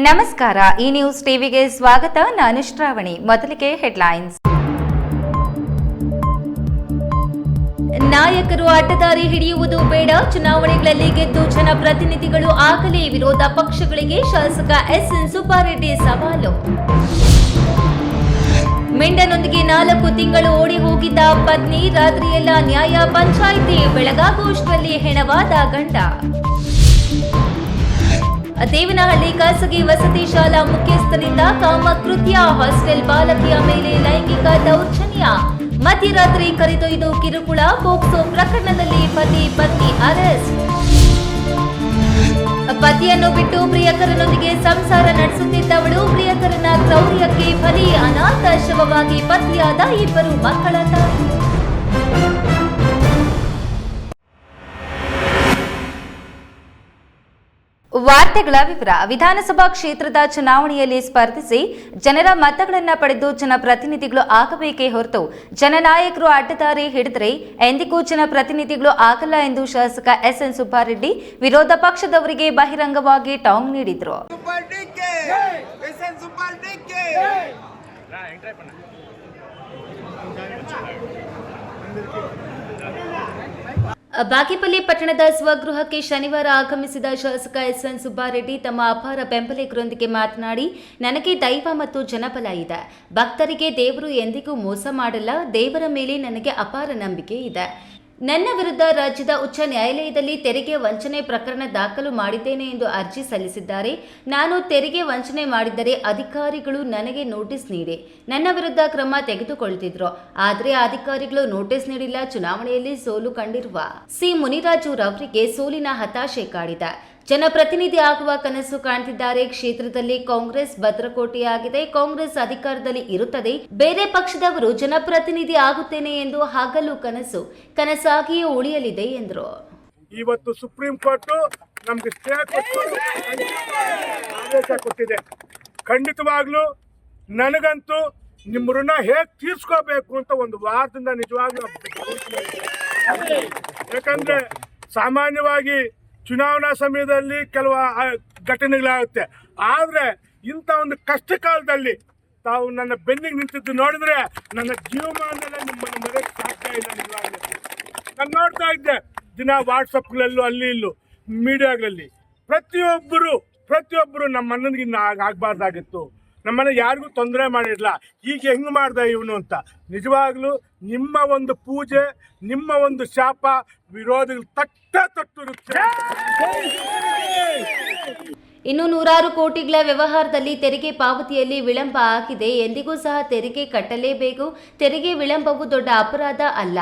ನಮಸ್ಕಾರ. ಈ ನ್ಯೂಸ್ ಟಿವಿಗೆ ಸ್ವಾಗತ. ನಾನು ಶ್ರಾವಣಿ. ಮೊದಲಿಗೆ ಹೆಡ್ಲೈನ್ಸ್. ನಾಯಕರು ಅಡ್ಡದಾರಿ ಹಿಡಿಯುವುದು ಬೇಡ. ಚುನಾವಣೆಗಳಲ್ಲಿ ಗೆದ್ದು ಜನಪ್ರತಿನಿಧಿಗಳು ಆಗಲಿ. ವಿರೋಧ ಪಕ್ಷಗಳಿಗೆ ಶಾಸಕ ಎಸ್ಎನ್ ಸುಬ್ಬಾರೆಡ್ಡಿ ಸವಾಲು. ಮಿಂಡನೊಂದಿಗೆ 4 ತಿಂಗಳು ಓಡಿ ಹೋಗಿದ್ದ ಪತ್ನಿ, ರಾತ್ರಿಯೆಲ್ಲ ನ್ಯಾಯ ಪಂಚಾಯಿತಿ, ಬೆಳಗಾಗುವಷ್ಟರಲ್ಲಿ ಹೆಣವಾದ ಗಂಡ. ದೇವನಹಳ್ಳಿ ಖಾಸಗಿ ವಸತಿ ಶಾಲಾ ಮುಖ್ಯಸ್ಥನಿಂದ ಕಾಮಕೃತ್ಯ. ಹಾಸ್ಟೆಲ್ ಬಾಲಕಿಯ ಮೇಲೆ ಲೈಂಗಿಕ ದೌರ್ಜನ್ಯ. ಮಧ್ಯರಾತ್ರಿ ಕರೆದೊಯ್ದು ಕಿರುಕುಳ. ಪೋಕ್ಸೋ ಪ್ರಕರಣದಲ್ಲಿ ಪತಿ ಪತ್ನಿ ಅರೆಸ್ಟ್. ಪತಿಯನ್ನು ಬಿಟ್ಟು ಪ್ರಿಯಕರನೊಂದಿಗೆ ಸಂಸಾರ ನಡೆಸುತ್ತಿದ್ದವಳು ಪ್ರಿಯಕರನ ಕ್ರೌರ್ಯಕ್ಕೆ ಬಲಿ. ಅನಾಥ ಶವವಾಗಿ ಪತ್ನಿಯಾದ 2 ಮಕ್ಕಳ ತಾಯಿ. ವಾರ್ತೆಗಳ ವಿವರ. ವಿಧಾನಸಭಾ ಕ್ಷೇತ್ರದ ಚುನಾವಣೆಯಲ್ಲಿ ಸ್ಪರ್ಧಿಸಿ ಜನರ ಮತಗಳನ್ನು ಪಡೆದು ಜನಪ್ರತಿನಿಧಿಗಳು ಆಗಬೇಕೇ ಹೊರತು ಜನನಾಯಕರು ಅಡ್ಡದಾರಿ ಹಿಡಿದರೆ ಎಂದಿಗೂ ಜನಪ್ರತಿನಿಧಿಗಳು ಆಗಲ್ಲ ಎಂದು ಶಾಸಕ ಎಸ್ಎನ್ ಸುಬ್ಬಾರೆಡ್ಡಿ ವಿರೋಧ ಪಕ್ಷದವರಿಗೆ ಬಹಿರಂಗವಾಗಿ ಟಾಂಗ್ ನೀಡಿದರು. ಬಾಗೇಪಲ್ಲಿ ಪಟ್ಟಣದ ಸ್ವಗೃಹಕ್ಕೆ ಶನಿವಾರ ಆಗಮಿಸಿದ ಶಾಸಕ ಎಸ್ಎನ್ ಸುಬ್ಬಾರೆಡ್ಡಿ ತಮ್ಮ ಅಪಾರ ಬೆಂಬಲಿಗರೊಂದಿಗೆ ಮಾತನಾಡಿ, ನನಗೆ ದೈವ ಮತ್ತು ಜನಬಲ ಇದೆ. ಭಕ್ತರಿಗೆ ದೇವರು ಎಂದಿಗೂ ಮೋಸ ಮಾಡಲ್ಲ. ದೇವರ ಮೇಲೆ ನನಗೆ ಅಪಾರ ನಂಬಿಕೆ ಇದೆ. ನನ್ನ ವಿರುದ್ಧ ರಾಜ್ಯದ ಉಚ್ಚ ನ್ಯಾಯಾಲಯದಲ್ಲಿ ತೆರಿಗೆ ವಂಚನೆ ಪ್ರಕರಣ ದಾಖಲು ಮಾಡಿದ್ದೇನೆ ಎಂದು ಅರ್ಜಿ ಸಲ್ಲಿಸಿದ್ದಾರೆ. ನಾನು ತೆರಿಗೆ ವಂಚನೆ ಮಾಡಿದ್ದರೆ ಅಧಿಕಾರಿಗಳು ನನಗೆ ನೋಟಿಸ್ ನೀಡಿ ನನ್ನ ವಿರುದ್ಧ ಕ್ರಮ ತೆಗೆದುಕೊಳ್ಳುತ್ತಿದ್ರು. ಆದರೆ ಅಧಿಕಾರಿಗಳು ನೋಟಿಸ್ ನೀಡಿಲ್ಲ. ಚುನಾವಣೆಯಲ್ಲಿ ಸೋಲು ಕಂಡಿರುವ ಸಿ ಮುನಿರಾಜು ರವರಿಗೆ ಸೋಲಿನ ಹತಾಶೆ ಕಾಡಿದೆ. ಜನಪ್ರತಿನಿಧಿ ಆಗುವ ಕನಸು ಕಾಣ್ತಿದ್ದಾರೆ. ಕ್ಷೇತ್ರದಲ್ಲಿ ಕಾಂಗ್ರೆಸ್ ಭದ್ರಕೋಟೆಯಾಗಿದೆ. ಕಾಂಗ್ರೆಸ್ ಅಧಿಕಾರದಲ್ಲಿ ಇರುತ್ತದೆ. ಬೇರೆ ಪಕ್ಷದವರು ಜನಪ್ರತಿನಿಧಿ ಆಗುತ್ತೇನೆ ಎಂದು ಹಗಲು ಕನಸು ಕನಸಾಗಿಯೇ ಉಳಿಯಲಿದೆ ಎಂದರು. ಇವತ್ತು ಸುಪ್ರೀಂ ಕೋರ್ಟ್ ನಮ್ಗೆ ಆದೇಶ ಕೊಟ್ಟಿದೆ. ಖಂಡಿತವಾಗ್ಲೂ ನನಗಂತೂ ನಿಮ್ಮ ಋಣ ಹೇಗೆ ತೀರ್ಸ್ಕೋಬೇಕು ಅಂತ ಒಂದು ವಾರದಿಂದ ನಿಜವಾಗ್ಲೂ, ಯಾಕಂದ್ರೆ ಸಾಮಾನ್ಯವಾಗಿ ಚುನಾವಣಾ ಸಮಯದಲ್ಲಿ ಕೆಲವು ಘಟನೆಗಳಾಗುತ್ತೆ. ಆದರೆ ಇಂಥ ಒಂದು ಕಷ್ಟ ಕಾಲದಲ್ಲಿ ತಾವು ನನ್ನ ಬೆನ್ನಿಗೆ ನಿಂತಿದ್ದು ನೋಡಿದ್ರೆ ನನ್ನ ಜೀವಮಾನದಲ್ಲೇ ನಿಮ್ಮನ್ನು ಮರೆಯಕ್ಕೆ ಸಾಧ್ಯ ಇಲ್ಲ. ನಿಜವಾಗ್ಲೂ ನಾನು ನೋಡ್ತಾ ಇದ್ದೆ ದಿನ ವಾಟ್ಸಪ್ಗಳಲ್ಲೂ ಅಲ್ಲಿ ಇಲ್ಲೂ ಮೀಡಿಯಾಗಳಲ್ಲಿ ಪ್ರತಿಯೊಬ್ಬರು ನಮ್ಮ ಅಣ್ಣನಿಗೆ ಆಗಬಾರ್ದಾಗಿತ್ತು, ನಮ್ಮನ್ನ ಯಾರಿಗೂ ತೊಂದರೆ ಮಾಡಿರಲ್ಲ, ಈಗ ಹೆಂಗೆ ಮಾಡ್ದ ಇವನು ಅಂತ. ನಿಜವಾಗ್ಲೂ ನಿಮ್ಮ ಒಂದು ಪೂಜೆ, ನಿಮ್ಮ ಒಂದು ಶಾಪ ವಿರೋಧಿಗಳು ತಟ್ಟಿರುತ್ತೆ. ಇನ್ನು 100 ಕೋಟಿಗಳ ವ್ಯವಹಾರದಲ್ಲಿ ತೆರಿಗೆ ಪಾವತಿಯಲ್ಲಿ ವಿಳಂಬ ಆಗಿದೆ. ಎಂದಿಗೂ ಸಹ ತೆರಿಗೆ ಕಟ್ಟಲೇಬೇಕು. ತೆರಿಗೆ ವಿಳಂಬವು ದೊಡ್ಡ ಅಪರಾಧ ಅಲ್ಲ.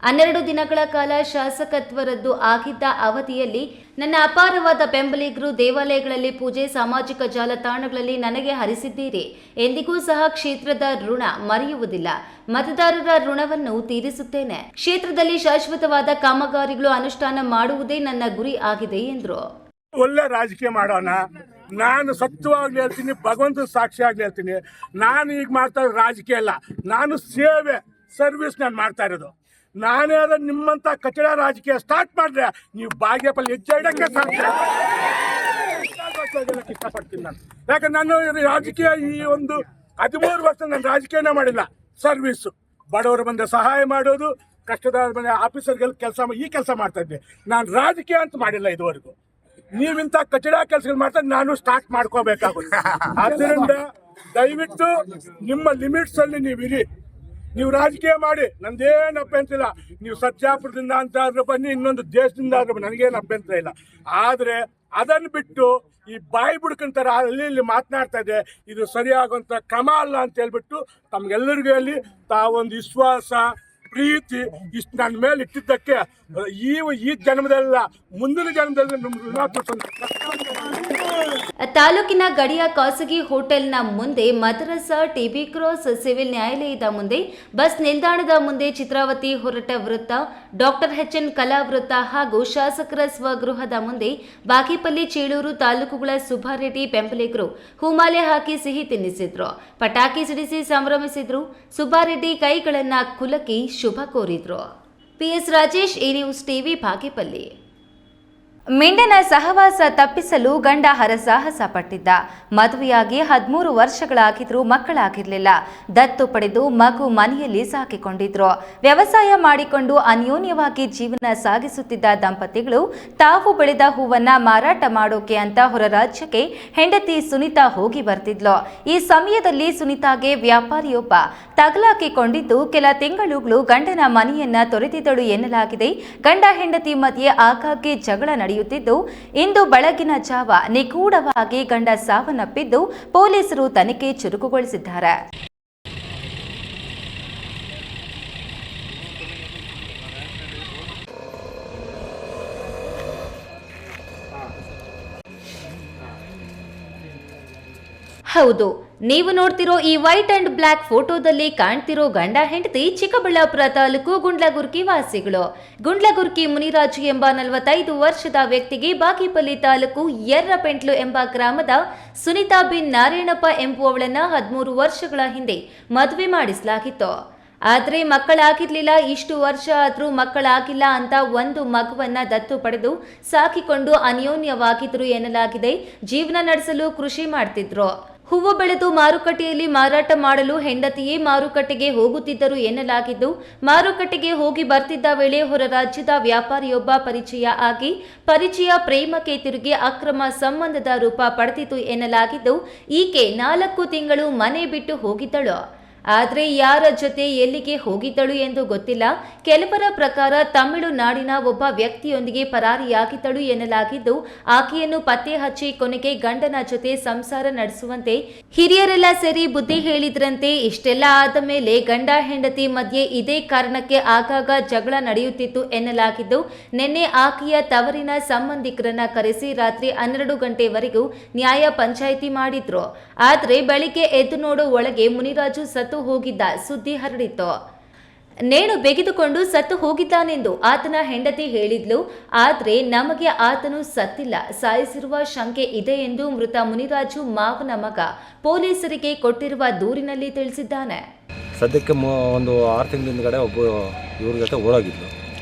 12 ದಿನಗಳ ಕಾಲ ಶಾಸಕತ್ವ ರದ್ದು ಆಗಿದ್ದ ಅವಧಿಯಲ್ಲಿ ನನ್ನ ಅಪಾರವಾದ ಬೆಂಬಲಿಗರು ದೇವಾಲಯಗಳಲ್ಲಿ ಪೂಜೆ, ಸಾಮಾಜಿಕ ಜಾಲತಾಣಗಳಲ್ಲಿ ನನಗೆ ಹರಿಸಿದ್ದೀರಿ. ಎಂದಿಗೂ ಸಹ ಕ್ಷೇತ್ರದ ಋಣ ಮರೆಯುವುದಿಲ್ಲ. ಮತದಾರರ ಋಣವನ್ನು ತೀರಿಸುತ್ತೇನೆ. ಕ್ಷೇತ್ರದಲ್ಲಿ ಶಾಶ್ವತವಾದ ಕಾಮಗಾರಿಗಳು ಅನುಷ್ಠಾನ ಮಾಡುವುದೇ ನನ್ನ ಗುರಿ ಆಗಿದೆ ಎಂದರು. ಒಳ್ಳೆ ರಾಜಕೀಯ ಮಾಡೋಣ. ನಾನು ಸತ್ಯವಾಗ್ಲಿ ಹೇಳ್ತೀನಿ, ಭಗವಂತ ಸಾಕ್ಷಿಯಾಗ್ಲಿ ಹೇಳ್ತೀನಿ, ನಾನು ಈಗ ಮಾಡ್ತಾ ಇರೋದು ರಾಜಕೀಯ ಅಲ್ಲ, ನಾನು ಸೇವೆ, ಸರ್ವಿಸ್ ನಾನು ಮಾಡ್ತಾ ಇರೋದು. ನಾನೇ ನಿಮ್ಮಂತ ಕಚಡ ರಾಜಕೀಯ ಸ್ಟಾರ್ಟ್ ಮಾಡಿದ್ರೆ ನೀವು ಬಾಗೇಪಲ್ಲಿ ಹೆಜ್ಜೆ ಇಡಕ್ಕೆ ಸಾಧ್ಯ ಇಷ್ಟಪಡ್ತೀನಿ ನಾನು. ಯಾಕಂದ್ರೆ ನಾನು ರಾಜಕೀಯ ಈ ಒಂದು 13 ವರ್ಷ ನಾನು ರಾಜಕೀಯನೇ ಮಾಡಿಲ್ಲ. ಸರ್ವಿಸು, ಬಡವರು ಬಂದ ಸಹಾಯ ಮಾಡೋದು, ಕಷ್ಟದ ಬಂದ ಆಫೀಸರ್ಗೆಲ್ಲ ಕೆಲಸ ಮಾಡ್ತಾ ಇದ್ದೆ. ನಾನು ರಾಜಕೀಯ ಅಂತ ಮಾಡಿಲ್ಲ ಇದುವರೆಗೂ. ನೀವಿಂತ ಕಚಡ ಕೆಲಸಗಳು ಮಾಡ್ತಾ ನಾನು ಸ್ಟಾರ್ಟ್ ಮಾಡ್ಕೋಬೇಕಾಗುತ್ತೆ. ಆದ್ದರಿಂದ ದಯವಿಟ್ಟು ನಿಮ್ಮ ಲಿಮಿಟ್ಸ್ ಅಲ್ಲಿ ನೀವು ಇರಿ. ನೀವು ರಾಜಕೀಯ ಮಾಡಿ, ನಂದೇನು ಅಭ್ಯಂತರ ಇಲ್ಲ. ನೀವು ಸರ್ಜಾಪುರದಿಂದ ಅಂತ ಆದ್ರೂ ಬನ್ನಿ, ಇನ್ನೊಂದು ದೇಶದಿಂದ ಆದ್ರೂ ಬನ್ನಿ, ನನಗೇನು ಅಭ್ಯಂತರ ಇಲ್ಲ. ಆದರೆ ಅದನ್ನು ಬಿಟ್ಟು ಈ ಬಾಯಿ ಬುಡ್ಕಂತಾರ ಅಲ್ಲಿ ಇಲ್ಲಿ ಮಾತನಾಡ್ತಾ ಇದೆ, ಇದು ಸರಿಯಾಗುವಂಥ ಕ್ರಮ ಅಲ್ಲ ಅಂತ ಹೇಳ್ಬಿಟ್ಟು ತಮ್ಗೆಲ್ಲರಿಗೂ ಹೇಳಿ ತಾವೊಂದು ವಿಶ್ವಾಸ, ಪ್ರೀತಿ ಇಷ್ಟು ನನ್ನ ಮೇಲೆ ಇಟ್ಟಿದ್ದಕ್ಕೆ ಈ ಜನ್ಮದಲ್ಲ, ಮುಂದಿನ ಜನ್ಮದಲ್ಲಿ ತಾಲೂಕಿನ ಗಡಿಯ ಖಾಸಗಿ ಹೋಟೆಲ್ನ ಮುಂದೆ, ಮದ್ರಸಾ, ಟಿಬಿ ಕ್ರಾಸ್, ಸಿವಿಲ್ ನ್ಯಾಯಾಲಯದ ಮುಂದೆ, ಬಸ್ ನಿಲ್ದಾಣದ ಮುಂದೆ, ಚಿತ್ರಾವತಿ ಹೊರಟ ವೃತ್ತ, ಡಾಕ್ಟರ್ ಎಚ್ಎನ್ ಕಲಾ ವೃತ್ತ ಹಾಗೂ ಶಾಸಕರ ಸ್ವಗೃಹದ ಮುಂದೆ ಬಾಗೇಪಲ್ಲಿ, ಚೇಳೂರು ತಾಲೂಕುಗಳ ಸುಬ್ಬಾರೆಡ್ಡಿ ಬೆಂಬಲಿಗರು ಹೂಮಾಲೆ ಹಾಕಿ ಸಿಹಿ ತಿನ್ನಿಸಿದ್ರು. ಪಟಾಕಿ ಸಿಡಿಸಿ ಸಂಭ್ರಮಿಸಿದ್ರು. ಸುಬ್ಬಾರೆಡ್ಡಿ ಕೈಗಳನ್ನ ಕುಲಕಿ ಶುಭ ಕೋರಿದ್ರು. PS ರಾಜೇಶ್, ಈ ನ್ಯೂಸ್ ಟಿವಿ, ಬಾಗೇಪಲ್ಲಿ. ಮಿಂಡನ ಸಹವಾಸ ತಪ್ಪಿಸಲು ಗಂಡ ಹರಸಾಹಸ ಪಟ್ಟಿದ್ದ. ಮದುವೆಯಾಗಿ 13 ವರ್ಷಗಳಾಗಿದ್ರೂ ಮಕ್ಕಳಾಗಿರಲಿಲ್ಲ. ದತ್ತು ಪಡೆದು ಮಗು ಮನೆಯಲ್ಲಿ ಸಾಕಿಕೊಂಡಿದ್ರು. ವ್ಯವಸಾಯ ಮಾಡಿಕೊಂಡು ಅನ್ಯೋನ್ಯವಾಗಿ ಜೀವನ ಸಾಗಿಸುತ್ತಿದ್ದ ದಂಪತಿಗಳು ತಾವು ಬೆಳೆದ ಹೂವನ್ನ ಮಾರಾಟ ಮಾಡೋಕೆ ಅಂತ ಹೊರ ರಾಜ್ಯಕ್ಕೆ ಹೆಂಡತಿ ಸುನಿತಾ ಹೋಗಿ ಬರ್ತಿದ್ಲು. ಈ ಸಮಯದಲ್ಲಿ ಸುನಿತಾಗೆ ವ್ಯಾಪಾರಿಯೊಬ್ಬ ತಗಲಾಕಿಕೊಂಡಿದ್ದು ಕೆಲ ತಿಂಗಳುಗಳು ಗಂಡನ ಮನೆಯನ್ನ ತೊರೆದಿದ್ದಳು ಎನ್ನಲಾಗಿದೆ. ಗಂಡ ಹೆಂಡತಿ ಮಧ್ಯೆ ಆಗಾಗ್ಗೆ ಜಗಳ ನಡೆಯುತ್ತಿದ್ದು ಇಂದು ಬೆಳಗಿನ ಜಾವ ನಿಗೂಢವಾಗಿ ಗಂಡ ಸಾವನ್ನಪ್ಪಿದ್ದು ಪೊಲೀಸರು ತನಿಖೆ ಚುರುಕುಗೊಳಿಸಿದ್ದಾರೆ. ಹೌದು, ನೀವು ನೋಡ್ತಿರೋ ಈ ವೈಟ್ ಅಂಡ್ ಬ್ಲಾಕ್ ಫೋಟೋದಲ್ಲಿ ಕಾಣ್ತಿರೋ ಗಂಡ ಹೆಂಡತಿ ಚಿಕ್ಕಬಳ್ಳಾಪುರ ತಾಲೂಕು ಗುಂಡ್ಲಗುರ್ಕಿ ವಾಸಿಗಳು. ಗುಂಡ್ಲಗುರ್ಕಿ ಮುನಿರಾಜು ಎಂಬ 45 ವರ್ಷದ ವ್ಯಕ್ತಿಗೆ ಬಾಗೇಪಲ್ಲಿ ತಾಲೂಕು ಯರ್ರಪೆಂಟ್ಲು ಎಂಬ ಗ್ರಾಮದ ಸುನಿತಾ ಬಿನ್ ನಾರಾಯಣಪ್ಪ ಎಂಬುವವಳನ್ನ 13 ವರ್ಷಗಳ ಹಿಂದೆ ಮದುವೆ ಮಾಡಿಸಲಾಗಿತ್ತು. ಆದರೆ ಮಕ್ಕಳಾಗಿರ್ಲಿಲ್ಲ. ಇಷ್ಟು ವರ್ಷ ಆದ್ರೂ ಮಕ್ಕಳಾಗಿಲ್ಲ ಅಂತ ಒಂದು ಮಗುವನ್ನ ದತ್ತು ಪಡೆದು ಸಾಕಿಕೊಂಡು ಅನ್ಯೋನ್ಯವಾಗಿದ್ರು ಎನ್ನಲಾಗಿದೆ. ಜೀವನ ನಡೆಸಲು ಕೃಷಿ ಮಾಡ್ತಿದ್ರು. ಹೂವು ಬೆಳೆದು ಮಾರುಕಟ್ಟೆಯಲ್ಲಿ ಮಾರಾಟ ಮಾಡಲು ಹೆಂಡತಿಯೇ ಮಾರುಕಟ್ಟೆಗೆ ಹೋಗುತ್ತಿದ್ದರು ಎನ್ನಲಾಗಿದ್ದು, ಮಾರುಕಟ್ಟೆಗೆ ಹೋಗಿ ಬರ್ತಿದ್ದ ವೇಳೆ ಹೊರ ರಾಜ್ಯದ ವ್ಯಾಪಾರಿಯೊಬ್ಬ ಪರಿಚಯ ಪ್ರೇಮಕ್ಕೆ ತಿರುಗಿ ಅಕ್ರಮ ಸಂಬಂಧದ ರೂಪ ಪಡೆದಿತು ಎನ್ನಲಾಗಿದ್ದು, ಈಕೆ 4 ತಿಂಗಳು ಮನೆ ಬಿಟ್ಟು ಹೋಗಿದ್ದಳು. ಆದರೆ ಯಾರ ಜೊತೆ ಎಲ್ಲಿಗೆ ಹೋಗಿದ್ದಳು ಎಂದು ಗೊತ್ತಿಲ್ಲ. ಕೆಲವರ ಪ್ರಕಾರ ತಮಿಳುನಾಡಿನ ಒಬ್ಬ ವ್ಯಕ್ತಿಯೊಂದಿಗೆ ಪರಾರಿಯಾಗಿದ್ದಳು ಎನ್ನಲಾಗಿದ್ದು, ಆಕೆಯನ್ನು ಪತ್ತೆ ಹಚ್ಚಿ ಕೊನೆಗೆ ಗಂಡನ ಜೊತೆ ಸಂಸಾರ ನಡೆಸುವಂತೆ ಹಿರಿಯರೆಲ್ಲ ಸೇರಿ ಬುದ್ಧಿ ಹೇಳಿದ್ರಂತೆ. ಇಷ್ಟೆಲ್ಲ ಆದ ಮೇಲೆ ಗಂಡ ಹೆಂಡತಿ ಮಧ್ಯೆ ಇದೇ ಕಾರಣಕ್ಕೆ ಆಗಾಗ ಜಗಳ ನಡೆಯುತ್ತಿತ್ತು ಎನ್ನಲಾಗಿದ್ದು, ನಿನ್ನೆ ಆಕೆಯ ತವರಿನ ಸಂಬಂಧಿಕರನ್ನ ಕರೆಸಿ ರಾತ್ರಿ 12 ಗಂಟೆವರೆಗೂ ನ್ಯಾಯ ಪಂಚಾಯಿತಿ ಮಾಡಿದ್ರು. ಆದರೆ ಬೆಳಿಗ್ಗೆ ಎದ್ದು ನೋಡೋ ಒಳಗೆ ಮುನಿರಾಜು ಸತ್ತು ಹೋಗಿದ್ದ ಸುದ್ದಿ ಹರಡಿತ್ತು. ನೇಣು ಬೆಗೆದುಕೊಂಡು ಸತ್ತು ಹೋಗಿದ್ದಾನೆಂದು ಆತನ ಹೆಂಡತಿ ಹೇಳಿದ್ಲು. ಆದರೆ ನಮಗೆ ಆತನು ಸತ್ತಿಲ್ಲ, ಸಾಯಿಸಿರುವ ಶಂಕೆ ಇದೆ ಎಂದು ಮೃತ ಮುನಿರಾಜು ಮಾವನ ಮಗ ಪೊಲೀಸರಿಗೆ ಕೊಟ್ಟಿರುವ ದೂರಿನಲ್ಲಿ ತಿಳಿಸಿದ್ದಾನೆ. ಸದ್ಯಕ್ಕೆ ಒಂದು 6 ತಿಂಗಳ ಹಿಂದ್ಗಡೆ ಒಬ್ಬ ಇವ್ರ ಜೊತೆ ಊರಾಗಿದ್ದು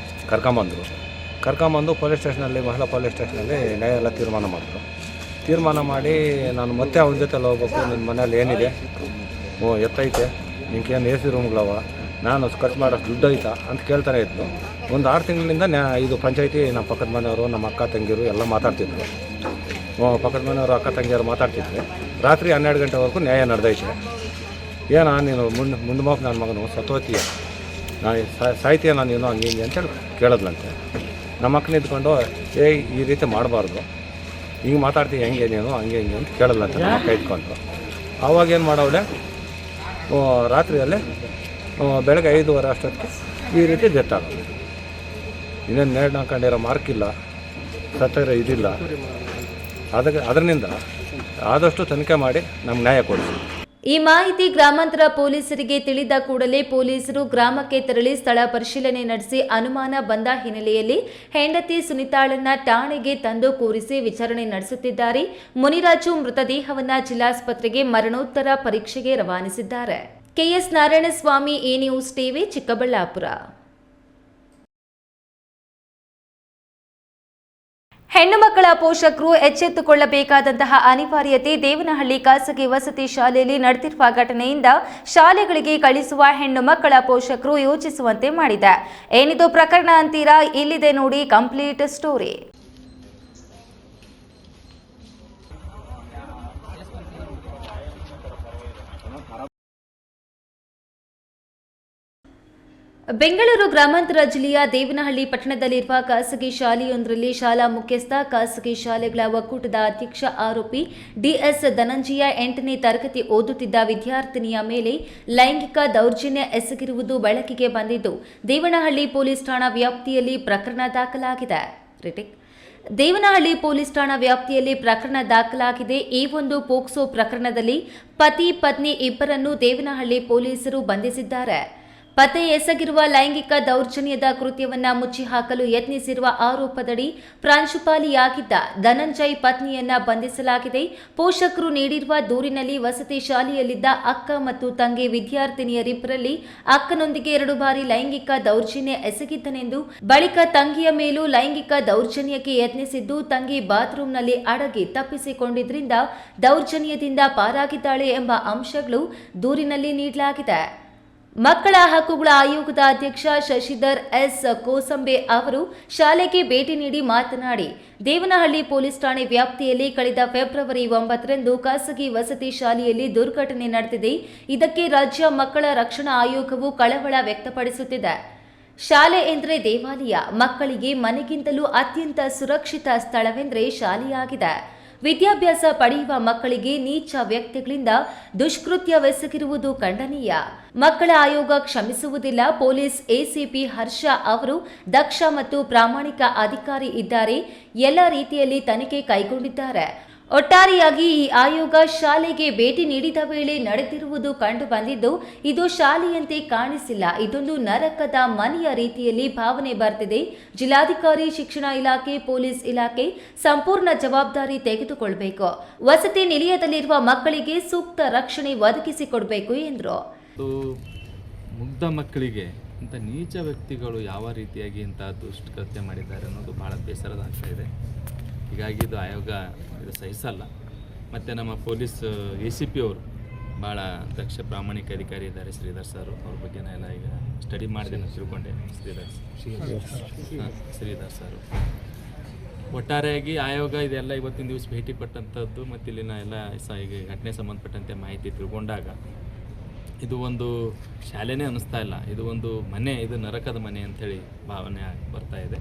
ಕರ್ಕೊಂಬಂದು ಪೊಲೀಸ್ ಸ್ಟೇಷನಲ್ಲಿ ಮಹಿಳಾ ಪೊಲೀಸ್ ಸ್ಟೇಷನಲ್ಲಿ ನ್ಯಾಯ ಎಲ್ಲ ತೀರ್ಮಾನ ಮಾಡಿ ನಾನು ಮತ್ತೆ ಅವನ ಜೊತೆಲಿ ಹೋಗ್ಬೇಕು, ನಿನ್ನ ಮನೇಲಿ ಏನಿದೆ, ಎತ್ತೈತೆ, ನಿಂಗೇನು ಎ ಸಿ ರೂಮ್ಗಳವ, ನಾನು ಖರ್ಚು ಮಾಡೋಷ್ಟು ದುಡ್ಡು ಐತಾ ಅಂತ ಕೇಳ್ತಾನೆ ಇತ್ತು. ಒಂದು 6 ತಿಂಗಳಿಂದ ಇದು ಪಂಚಾಯಿತಿ ನಮ್ಮ ಪಕ್ಕದ ಮನೆಯವರು, ನಮ್ಮ ಅಕ್ಕ ತಂಗಿಯರು ಎಲ್ಲ ಮಾತಾಡ್ತಿದ್ರು. ಪಕ್ಕದ ಮನೆಯವರು ಅಕ್ಕ ತಂಗಿಯರು ಮಾತಾಡ್ತಿದ್ರು. ರಾತ್ರಿ 12 ಗಂಟೆವರೆಗೂ ನ್ಯಾಯ ನಡೆದೈತೆ. ನೀನು ಮುಂದೆ ಮೋಕ್ ನನ್ನ ಮಗನು ಸತ್ತೋತೀಯ, ನಾನು ಸಾಯ್ತೀಯ, ನಾನು ಏನೋ ಹಂಗೆ ಹಿಂಗೆ ಅಂತೇಳಿ ಕೇಳೋದ್ಲಂತೆ. ನಮ್ಮ ಅಕ್ಕನ ಇದ್ಕೊಂಡು ಈ ರೀತಿ ಮಾಡಬಾರ್ದು, ಹಿಂಗೆ ಮಾತಾಡ್ತೀವಿ, ಹೆಂಗೆ ನೀನು ಹಂಗೆ ಹಿಂಗೆ ಅಂತ ಕೇಳೋದ್ಲಂತೆ ನಮ್ಮ ಅಕ್ಕ ಇದ್ಕೊಂಡು. ಆವಾಗೇನು ಮಾಡೋಳೆ, ರಾತ್ರಿಯಲ್ಲೇ ಬೆಳಗ್ಗೆ 5:15 ಅಷ್ಟೊತ್ತಿಗೆ ಈ ರೀತಿ ಡೆತ್ ಆಗೋದು. ಇನ್ನೇನು ನೇಣು ಹಾಕೊಂಡಿರೋ ಮಾರ್ಕ್ ಇಲ್ಲ, ಸತ್ತಿರೋ ಇದಿಲ್ಲ. ಅದರಿಂದ ಆದಷ್ಟು ತನಿಖೆ ಮಾಡಿ ನಮ್ಗೆ ನ್ಯಾಯ ಕೊಡಿಸಿ. ಈ ಮಾಹಿತಿ ಗ್ರಾಮಾಂತರ ಪೊಲೀಸರಿಗೆ ತಿಳಿದ ಕೂಡಲೇ ಪೊಲೀಸರು ಗ್ರಾಮಕ್ಕೆ ತೆರಳಿ ಸ್ಥಳ ಪರಿಶೀಲನೆ ನಡೆಸಿ ಅನುಮಾನ ಬಂದ ಹಿನ್ನೆಲೆಯಲ್ಲಿ ಹೆಂಡತಿ ಸುನಿತಾಳನ್ನ ಠಾಣೆಗೆ ತಂದು ಕೂರಿಸಿ ವಿಚಾರಣೆ ನಡೆಸುತ್ತಿದ್ದಾರೆ. ಮುನಿರಾಜು ಮೃತದೇಹವನ್ನ ಜಿಲ್ಲಾಸ್ಪತ್ರೆಗೆ ಮರಣೋತ್ತರ ಪರೀಕ್ಷೆಗೆ ರವಾನಿಸಿದ್ದಾರೆ. KS Narayanaswamy, A news TV, Chikkaballapur. ಹೆಣ್ಣು ಮಕ್ಕಳ ಪೋಷಕರು ಎಚ್ಚೆತ್ತುಕೊಳ್ಳಬೇಕಾದಂತಹ ಅನಿವಾರ್ಯತೆ. ದೇವನಹಳ್ಳಿ ಖಾಸಗಿ ವಸತಿ ಶಾಲೆಯಲ್ಲಿ ನಡೆದಿರುವ ಘಟನೆಯಿಂದ ಶಾಲೆಗಳಿಗೆ ಕಳಿಸುವ ಹೆಣ್ಣು ಮಕ್ಕಳ ಪೋಷಕರು ಯೋಚಿಸುವಂತೆ ಮಾಡಿದೆ. ಏನಿದು ಪ್ರಕರಣ ಅಂತೀರಾ? ಇಲ್ಲಿದೆ ನೋಡಿ ಕಂಪ್ಲೀಟ್ ಸ್ಟೋರಿ. ಬೆಂಗಳೂರು ಗ್ರಾಮಾಂತರ ಜಿಲ್ಲೆಯ ದೇವನಹಳ್ಳಿ ಪಟ್ಟಣದಲ್ಲಿರುವ ಖಾಸಗಿ ಶಾಲೆಯೊಂದರಲ್ಲಿ ಶಾಲಾ ಮುಖ್ಯಸ್ಥ, ಖಾಸಗಿ ಶಾಲೆಗಳ ಒಕ್ಕೂಟದ ಅಧ್ಯಕ್ಷ ಆರೋಪಿ ಡಿಎಸ್ ಧನಂಜಯ 8ನೇ ತರಗತಿ ಓದುತ್ತಿದ್ದ ವಿದ್ಯಾರ್ಥಿನಿಯ ಮೇಲೆ ಲೈಂಗಿಕ ದೌರ್ಜನ್ಯ ಎಸಗಿರುವುದು ಬೆಳಕಿಗೆ ಬಂದಿದ್ದು ದೇವನಹಳ್ಳಿ ಪೊಲೀಸ್ ಠಾಣಾ ವ್ಯಾಪ್ತಿಯಲ್ಲಿ ಪ್ರಕರಣ ದಾಖಲಾಗಿದೆ. ದೇವನಹಳ್ಳಿ ಪೊಲೀಸ್ ಠಾಣಾ ವ್ಯಾಪ್ತಿಯಲ್ಲಿ ಪ್ರಕರಣ ದಾಖಲಾಗಿದೆ. ಈ ಒಂದು ಪೋಕ್ಸೋ ಪ್ರಕರಣದಲ್ಲಿ ಪತಿ ಪತ್ನಿ ಇಬ್ಬರನ್ನು ದೇವನಹಳ್ಳಿ ಪೊಲೀಸರು ಬಂಧಿಸಿದ್ದಾರೆ. ಪತ್ತೆ ಎಸಗಿರುವ ಲೈಂಗಿಕ ದೌರ್ಜನ್ಯದ ಕೃತ್ಯವನ್ನ ಮುಚ್ಚಿ ಹಾಕಲು ಯತ್ನಿಸಿರುವ ಆರೋಪದಡಿ ಪ್ರಾಂಶುಪಾಲಿಯಾಗಿದ್ದ ಧನಂಜಯ್ ಪತ್ನಿಯನ್ನ ಬಂಧಿಸಲಾಗಿದೆ. ಪೋಷಕರು ನೀಡಿರುವ ದೂರಿನಲ್ಲಿ ವಸತಿ ಶಾಲೆಯಲ್ಲಿದ್ದ ಅಕ್ಕ ಮತ್ತು ತಂಗಿ ವಿದ್ಯಾರ್ಥಿನಿಯರಿಬ್ಬರಲ್ಲಿ ಅಕ್ಕನೊಂದಿಗೆ 2 ಬಾರಿ ಲೈಂಗಿಕ ದೌರ್ಜನ್ಯ ಎಸಗಿದ್ದನೆಂದು, ಬಳಿಕ ತಂಗಿಯ ಮೇಲೂ ಲೈಂಗಿಕ ದೌರ್ಜನ್ಯಕ್ಕೆ ಯತ್ನಿಸಿದ್ದು, ತಂಗಿ ಬಾತ್ರೂಂನಲ್ಲಿ ಅಡಗಿ ತಪ್ಪಿಸಿಕೊಂಡಿದ್ದರಿಂದ ದೌರ್ಜನ್ಯದಿಂದ ಪಾರಾಗಿದ್ದಾಳೆ ಎಂಬ ಅಂಶಗಳು ದೂರಿನಲ್ಲಿ ನೀಡಲಾಗಿದೆ. ಮಕ್ಕಳ ಹಕ್ಕುಗಳ ಆಯೋಗದ ಅಧ್ಯಕ್ಷ ಶಶಿಧರ್ ಎಸ್ ಕೋಸಂಬೆ ಅವರು ಶಾಲೆಗೆ ಭೇಟಿ ನೀಡಿ ಮಾತನಾಡಿ, ದೇವನಹಳ್ಳಿ ಪೊಲೀಸ್ ಠಾಣೆ ವ್ಯಾಪ್ತಿಯಲ್ಲಿ ಕಳೆದ ಫೆಬ್ರವರಿ 9ರಂದು ಖಾಸಗಿ ವಸತಿ ಶಾಲೆಯಲ್ಲಿ ದುರ್ಘಟನೆ ನಡೆದಿದೆ. ಇದಕ್ಕೆ ರಾಜ್ಯ ಮಕ್ಕಳ ರಕ್ಷಣಾ ಆಯೋಗವು ಕಳವಳ ವ್ಯಕ್ತಪಡಿಸುತ್ತಿದೆ. ಶಾಲೆ ಎಂದರೆ ದೇವಾಲಯ. ಮಕ್ಕಳಿಗೆ ಮನೆಗಿಂತಲೂ ಅತ್ಯಂತ ಸುರಕ್ಷಿತ ಸ್ಥಳವೆಂದರೆ ಶಾಲೆಯಾಗಿದೆ. ವಿದ್ಯಾಭ್ಯಾಸ ಪಡೆಯುವ ಮಕ್ಕಳಿಗೆ ನೀಚ ವ್ಯಕ್ತಿಗಳಿಂದ ದುಷ್ಕೃತ್ಯವೆಸಗಿರುವುದು ಖಂಡನೀಯ. ಮಕ್ಕಳ ಆಯೋಗ ಕ್ಷಮಿಸುವುದಿಲ್ಲ. ಪೊಲೀಸ್ ಎಸಿಪಿ ಹರ್ಷ ಅವರು ದಕ್ಷ ಮತ್ತು ಪ್ರಾಮಾಣಿಕ ಅಧಿಕಾರಿ ಇದ್ದಾರೆ. ಎಲ್ಲ ರೀತಿಯಲ್ಲಿ ತನಿಖೆ ಕೈಗೊಂಡಿದ್ದಾರೆ. ಒಟ್ಟಾರೆಯಾಗಿ ಈ ಆಯೋಗ ಶಾಲೆಗೆ ಭೇಟಿ ನೀಡಿದ ವೇಳೆ ನಡೆದಿರುವುದು ಕಂಡು ಬಂದಿದ್ದು, ಇದು ಶಾಲೆಯಂತೆ ಕಾಣಿಸಿಲ್ಲ. ಇದೊಂದು ನರಕದ ಮನೆಯ ರೀತಿಯಲ್ಲಿ ಭಾವನೆ ಬರ್ತಿದೆ. ಜಿಲ್ಲಾಧಿಕಾರಿ, ಶಿಕ್ಷಣ ಇಲಾಖೆ, ಪೊಲೀಸ್ ಇಲಾಖೆ ಸಂಪೂರ್ಣ ಜವಾಬ್ದಾರಿ ತೆಗೆದುಕೊಳ್ಳಬೇಕು. ವಸತಿ ನಿಲಯದಲ್ಲಿರುವ ಮಕ್ಕಳಿಗೆ ಸೂಕ್ತ ರಕ್ಷಣೆ ಒದಗಿಸಿಕೊಡಬೇಕು ಎಂದರು. ಮುಗ್ಧ ಮಕ್ಕಳಿಗೆ ಇಂಥ ನೀಚ ವ್ಯಕ್ತಿಗಳು ಯಾವ ರೀತಿಯಾಗಿ ಇಂಥ ದುಷ್ಕೃತ್ಯ ಮಾಡಿದ್ದಾರೆ ಅನ್ನೋದು ಭಾಳ ಬೇಸರದ ಆಗ್ತಾ ಇದೆ. ಹೀಗಾಗಿ ಇದು ಆಯೋಗ ಇದು ಸಹಿಸಲ್ಲ. ಮತ್ತು ನಮ್ಮ ಪೊಲೀಸ್ ACP ಅವರು ಭಾಳ ದಕ್ಷ ಪ್ರಾಮಾಣಿಕ ಅಧಿಕಾರಿ ಇದ್ದಾರೆ, ಶ್ರೀಧರ್ ಸರ್. ಅವ್ರ ಬಗ್ಗೆ ಎಲ್ಲ ಈಗ ಸ್ಟಡಿ ಮಾಡಿದೆ, ನಾನು ತಿಳ್ಕೊಂಡೆ. ಶ್ರೀಧರ್ ಸರ್ ಒಟ್ಟಾರೆಯಾಗಿ ಆಯೋಗ ಇದೆಲ್ಲ ಇವತ್ತಿನ ದಿವಸ ಭೇಟಿ ಕೊಟ್ಟಂಥದ್ದು ಮತ್ತು ಇಲ್ಲಿನ ಎಲ್ಲ ಈಗ ಘಟನೆ ಸಂಬಂಧಪಟ್ಟಂತೆ ಮಾಹಿತಿ ತಿಳ್ಕೊಂಡಾಗ ಇದು ಒಂದು ಶಾಲೆನೇ ಅನ್ನಿಸ್ತಾ ಇಲ್ಲ, ಇದು ಒಂದು ಮನೆ, ಇದು ನರಕದ ಮನೆ ಅಂಥೇಳಿ ಭಾವನೆ ಬರ್ತಾ ಇದೆ.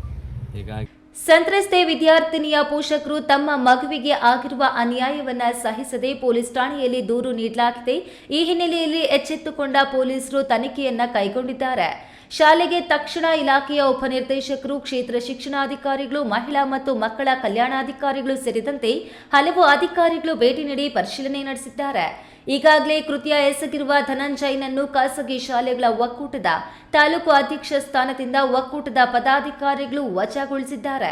ಹೀಗಾಗಿ ಸಂತ್ರಸ್ತೆ ವಿದ್ಯಾರ್ಥಿನಿಯ ಪೋಷಕರು ತಮ್ಮ ಮಗುವಿಗೆ ಆಗಿರುವ ಅನ್ಯಾಯವನ್ನ ಸಹಿಸದೆ ಪೊಲೀಸ್ ಠಾಣೆಯಲ್ಲಿ ದೂರು ನೀಡಲಾಗಿದೆ. ಈ ಹಿನ್ನೆಲೆಯಲ್ಲಿ ಎಚ್ಚೆತ್ತುಕೊಂಡ ಪೊಲೀಸರು ತನಿಖೆಯನ್ನ ಕೈಗೊಂಡಿದ್ದಾರೆ. ಶಾಲೆಗೆ ತಕ್ಷಣ ಇಲಾಖೆಯ ಉಪನಿರ್ದೇಶಕರು, ಕ್ಷೇತ್ರ ಶಿಕ್ಷಣಾಧಿಕಾರಿಗಳು, ಮಹಿಳಾ ಮತ್ತು ಮಕ್ಕಳ ಕಲ್ಯಾಣಾಧಿಕಾರಿಗಳು ಸೇರಿದಂತೆ ಹಲವು ಅಧಿಕಾರಿಗಳು ಭೇಟಿ ನೀಡಿ ಪರಿಶೀಲನೆ ನಡೆಸಿದ್ದಾರೆ. ಈಗಾಗಲೇ ಕೃತ್ಯ ಎಸಗಿರುವ ಧನಂಜಯ್ನನ್ನು ಖಾಸಗಿ ಶಾಲೆಗಳ ಒಕ್ಕೂಟದ ತಾಲೂಕು ಅಧ್ಯಕ್ಷ ಸ್ಥಾನದಿಂದ ಒಕ್ಕೂಟದ ಪದಾಧಿಕಾರಿಗಳು ವಜಾಗೊಳಿಸಿದ್ದಾರೆ.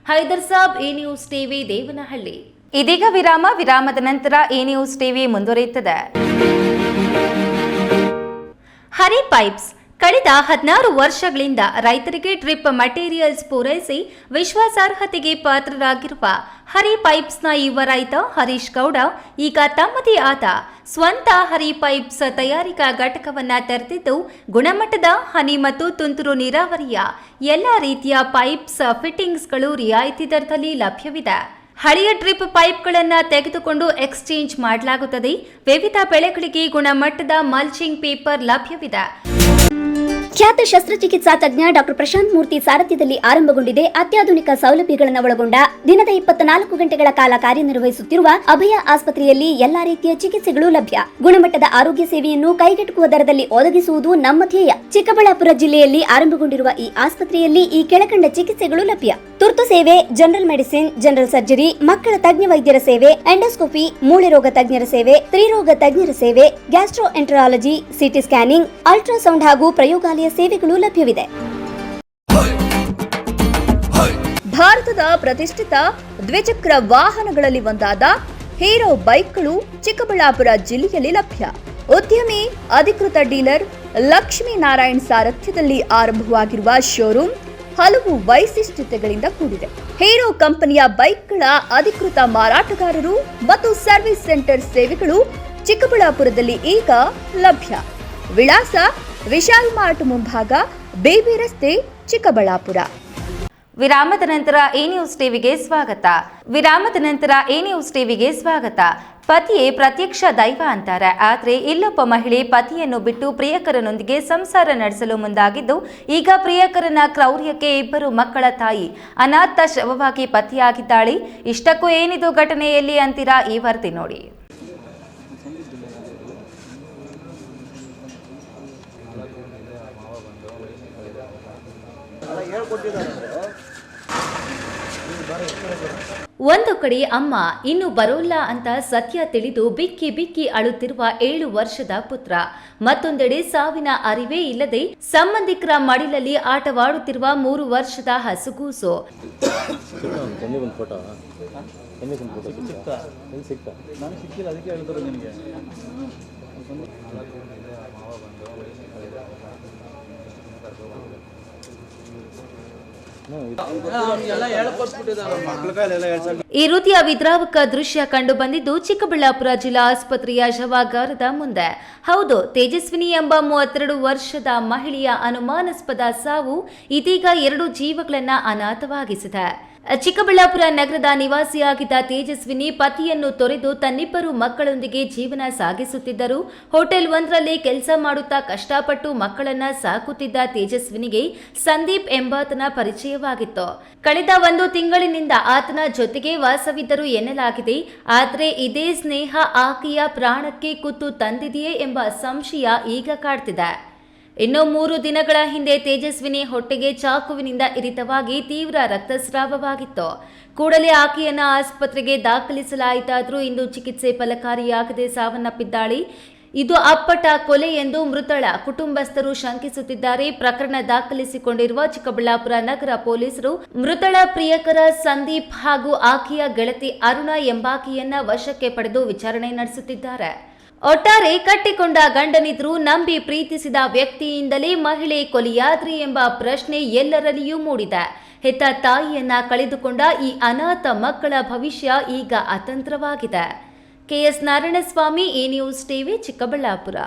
Haider Sab, A news TV, Devanahalli. ಇದೀಗ ವಿರಾಮದ ನಂತರ ಎ ನ್ಯೂಸ್ ಟಿವಿ ಮುಂದುವರಿಯುತ್ತದೆ. ಹರಿ ಪೈಪ್ಸ್ ಕಳೆದ 16 ವರ್ಷಗಳಿಂದ ರೈತರಿಗೆ ಡ್ರಿಪ್ ಮಟೀರಿಯಲ್ಸ್ ಪೂರೈಸಿ ವಿಶ್ವಾಸಾರ್ಹತೆಗೆ ಪಾತ್ರರಾಗಿರುವ ಹರಿ ಪೈಪ್ಸ್ನ ಯುವ ರೈತ ಹರೀಶ್ ಗೌಡ ಈಗ ತಮ್ಮದೇ ಆದ ಸ್ವಂತ ಹರಿ ಪೈಪ್ಸ್ ತಯಾರಿಕಾ ಘಟಕವನ್ನ ತೆರೆದಿದ್ದು, ಗುಣಮಟ್ಟದ ಹನಿ ಮತ್ತು ತುಂತುರು ನೀರಾವರಿಯ ಎಲ್ಲ ರೀತಿಯ ಪೈಪ್ಸ್ ಫಿಟ್ಟಿಂಗ್ಸ್ಗಳು ರಿಯಾಯಿತಿ ದರದಲ್ಲಿ ಲಭ್ಯವಿದೆ. ಹಳೆಯ ಡ್ರಿಪ್ ಪೈಪ್ಗಳನ್ನು ತೆಗೆದುಕೊಂಡು ಎಕ್ಸ್ಚೇಂಜ್ ಮಾಡಲಾಗುತ್ತದೆ. ವಿವಿಧ ಬೆಳೆಗಳಿಗೆ ಗುಣಮಟ್ಟದ ಮಲ್ಚಿಂಗ್ ಪೇಪರ್ ಲಭ್ಯವಿದೆ. ಖ್ಯಾತ ಶಸ್ತ್ರಚಿಕಿತ್ಸಾ ತಜ್ಞ ಡಾಕ್ಟರ್ ಪ್ರಶಾಂತ್ ಮೂರ್ತಿ ಸಾರಥ್ಯದಲ್ಲಿ ಆರಂಭಗೊಂಡಿದೆ. ಅತ್ಯಾಧುನಿಕ ಸೌಲಭ್ಯಗಳನ್ನು ಒಳಗೊಂಡ ದಿನದ 24 ಗಂಟೆಗಳ ಕಾಲ ಕಾರ್ಯನಿರ್ವಹಿಸುತ್ತಿರುವ ಅಭಯ ಆಸ್ಪತ್ರೆಯಲ್ಲಿ ಎಲ್ಲಾ ರೀತಿಯ ಚಿಕಿತ್ಸೆಗಳು ಲಭ್ಯ. ಗುಣಮಟ್ಟದ ಆರೋಗ್ಯ ಸೇವೆಯನ್ನು ಕೈಗೆಟುಕುವ ದರದಲ್ಲಿ ಒದಗಿಸುವುದು ನಮ್ಮ ಧ್ಯೇಯ. ಚಿಕ್ಕಬಳ್ಳಾಪುರ ಜಿಲ್ಲೆಯಲ್ಲಿ ಆರಂಭಗೊಂಡಿರುವ ಈ ಆಸ್ಪತ್ರೆಯಲ್ಲಿ ಈ ಕೆಳಕಂಡ ಚಿಕಿತ್ಸೆಗಳು ಲಭ್ಯ: ತುರ್ತು ಸೇವೆ, ಜನರಲ್ ಮೆಡಿಸಿನ್, ಜನರಲ್ ಸರ್ಜರಿ, ಮಕ್ಕಳ ತಜ್ಞ ವೈದ್ಯರ ಸೇವೆ, ಎಂಡೋಸ್ಕೋಪಿ, ಮೂಳೆ ರೋಗ ತಜ್ಞರ ಸೇವೆ, ಸ್ತ್ರೀರೋಗ ತಜ್ಞರ ಸೇವೆ, gastro enterology, CT scanning, ultrasound ಹಾಗೂ ಪ್ರಯೋಗಾಲಯ ಸೇವೆಗಳು ಲಭ್ಯವಿದೆ. ಭಾರತದ ಪ್ರತಿಷ್ಠಿತ ದ್ವಿಚಕ್ರ ವಾಹನಗಳಲ್ಲಿ ಒಂದಾದ ಹೀರೋ ಬೈಕ್ಗಳು ಚಿಕ್ಕಬಳ್ಳಾಪುರ ಜಿಲ್ಲೆಯಲ್ಲಿ ಲಭ್ಯ. ಉದ್ಯಮಿ ಅಧಿಕೃತ ಡೀಲರ್ ಲಕ್ಷ್ಮೀನಾರಾಯಣ್ ಸಾರಥ್ಯದಲ್ಲಿ ಆರಂಭವಾಗಿರುವ ಶೋರೂಮ್ ಹಲವು ವೈಶಿಷ್ಟ್ಯತೆಗಳಿಂದ ಕೂಡಿದೆ. ಹೀರೋ ಕಂಪನಿಯ ಬೈಕ್ಗಳ ಅಧಿಕೃತ ಮಾರಾಟಗಾರರು ಮತ್ತು ಸರ್ವಿಸ್ ಸೆಂಟರ್ ಸೇವೆಗಳು ಚಿಕ್ಕಬಳ್ಳಾಪುರದಲ್ಲಿ ಈಗ ಲಭ್ಯ. ವಿಳಾಸ: ವಿಶಾಲ್ ಮಾರ್ಟ್ ಮುಂಭಾಗ, ಬೇಬಿ ರಸ್ತೆ, ಚಿಕ್ಕಬಳ್ಳಾಪುರ. ವಿರಾಮದ ನಂತರ ಎ ನ್ಯೂಸ್ ಟಿವಿಗೆ ಸ್ವಾಗತ. ಪತಿಯೇ ಪ್ರತ್ಯಕ್ಷ ದೈವ ಅಂತಾರೆ. ಆದರೆ ಇಲ್ಲೊಬ್ಬ ಮಹಿಳೆ ಪತಿಯನ್ನು ಬಿಟ್ಟು ಪ್ರಿಯಕರನೊಂದಿಗೆ ಸಂಸಾರ ನಡೆಸಲು ಮುಂದಾಗಿದ್ದು, ಈಗ ಪ್ರಿಯಕರನ ಕ್ರೌರ್ಯಕ್ಕೆ 2 ಮಕ್ಕಳ ತಾಯಿ ಅನಾಥ ಶವವಾಗಿ ಪತಿಯಾಗಿದ್ದಾಳೆ. ಇಷ್ಟಕ್ಕೂ ಏನಿದು ಘಟನೆಯಲ್ಲಿ ಅಂತೀರಾ? ಈ ವರದಿ ನೋಡಿ. ಒಂದು ಕಡೆ ಅಮ್ಮ ಇನ್ನು ಬರೋಲ್ಲ ಅಂತ ಸತ್ಯ ತಿಳಿದು ಬಿಕ್ಕಿ ಬಿಕ್ಕಿ ಅಳುತ್ತಿರುವ 7 ವರ್ಷದ ಪುತ್ರ, ಮತ್ತೊಂದೆಡೆ ಸಾವಿನ ಅರಿವೇ ಇಲ್ಲದೆ ಸಂಬಂಧಿಕರ ಮಡಿಲಲ್ಲಿ ಆಟವಾಡುತ್ತಿರುವ 3 ವರ್ಷದ ಹಸುಗೂಸು. ಈ ರೀತಿಯ ವಿದ್ರಾವಕ ದೃಶ್ಯ ಕಂಡು ಬಂದಿದ್ದು ಚಿಕ್ಕಬಳ್ಳಾಪುರ ಜಿಲ್ಲಾ ಆಸ್ಪತ್ರೆಯ ಶವಾಗಾರದ ಮುಂದೆ. ಹೌದು, ತೇಜಸ್ವಿನಿ ಎಂಬ 32 ವರ್ಷದ ಮಹಿಳೆಯ ಅನುಮಾನಾಸ್ಪದ ಸಾವು ಇದೀಗ 2 ಜೀವಗಳನ್ನ ಅನಾಥವಾಗಿಸಿದೆ. ಚಿಕ್ಕಬಳ್ಳಾಪುರ ನಗರದ ನಿವಾಸಿಯಾಗಿದ್ದ ತೇಜಸ್ವಿನಿ ಪತಿಯನ್ನು ತೊರೆದು ತನ್ನಿಬ್ಬರು ಮಕ್ಕಳೊಂದಿಗೆ ಜೀವನ ಸಾಗಿಸುತ್ತಿದ್ದರು. ಹೋಟೆಲ್ ಒಂದರಲ್ಲಿ ಕೆಲಸ ಮಾಡುತ್ತಾ ಕಷ್ಟಪಟ್ಟು ಮಕ್ಕಳನ್ನ ಸಾಕುತ್ತಿದ್ದ ತೇಜಸ್ವಿನಿಗೆ ಸಂದೀಪ್ ಎಂಬಾತನ ಪರಿಚಯವಾಗಿತ್ತು. ಕಳೆದ 1 ತಿಂಗಳಿನಿಂದ ಆತನ ಜೊತೆಗೆ ವಾಸವಿದ್ದರು ಎನ್ನಲಾಗಿದೆ. ಆದರೆ ಇದೇ ಸ್ನೇಹ ಆಕೆಯ ಪ್ರಾಣಕ್ಕೆ ಕುತ್ತು ತಂದಿದೆಯೇ ಎಂಬ ಸಂಶಯ ಈಗ ಕಾಡ್ತಿದೆ. ಇನ್ನು 3 ದಿನಗಳ ಹಿಂದೆ ತೇಜಸ್ವಿನಿ ಹೊಟ್ಟೆಗೆ ಚಾಕುವಿನಿಂದ ಇರಿತವಾಗಿ ತೀವ್ರ ರಕ್ತಸ್ರಾವವಾಗಿತ್ತು. ಕೂಡಲೇ ಆಕೆಯನ್ನು ಆಸ್ಪತ್ರೆಗೆ ದಾಖಲಿಸಲಾಯಿತಾದರೂ ಇಂದು ಚಿಕಿತ್ಸೆ ಫಲಕಾರಿಯಾಗದೆ ಸಾವನ್ನಪ್ಪಿದ್ದಾಳೆ. ಇದು ಅಪ್ಪಟ ಕೊಲೆ ಎಂದು ಮೃತಳ ಕುಟುಂಬಸ್ಥರು ಶಂಕಿಸುತ್ತಿದ್ದಾರೆ. ಪ್ರಕರಣ ದಾಖಲಿಸಿಕೊಂಡಿರುವ ಚಿಕ್ಕಬಳ್ಳಾಪುರ ನಗರ ಪೊಲೀಸರು ಮೃತಳ ಪ್ರಿಯಕರ ಸಂದೀಪ್ ಹಾಗೂ ಆಕೆಯ ಗೆಳತಿ ಅರುಣ ಎಂಬಾಕೆಯನ್ನ ವಶಕ್ಕೆ ಪಡೆದು ವಿಚಾರಣೆ ನಡೆಸುತ್ತಿದ್ದಾರೆ. ಒಟ್ಟಾರೆ ಕಟ್ಟಿಕೊಂಡ ಗಂಡನಿದ್ರು ನಂಬಿ ಪ್ರೀತಿಸಿದ ವ್ಯಕ್ತಿಯಿಂದಲೇ ಮಹಿಳೆ ಕೊಲೆಯಾದ್ರಿ ಎಂಬ ಪ್ರಶ್ನೆ ಎಲ್ಲರಲ್ಲಿಯೂ ಮೂಡಿದೆ. ಹೆತ್ತ ತಾಯಿಯನ್ನ ಕಳೆದುಕೊಂಡ ಈ ಅನಾಥ ಮಕ್ಕಳ ಭವಿಷ್ಯ ಈಗ ಅತಂತ್ರವಾಗಿದೆ. KS Narayanaswamy, A news TV, Chikkaballapur.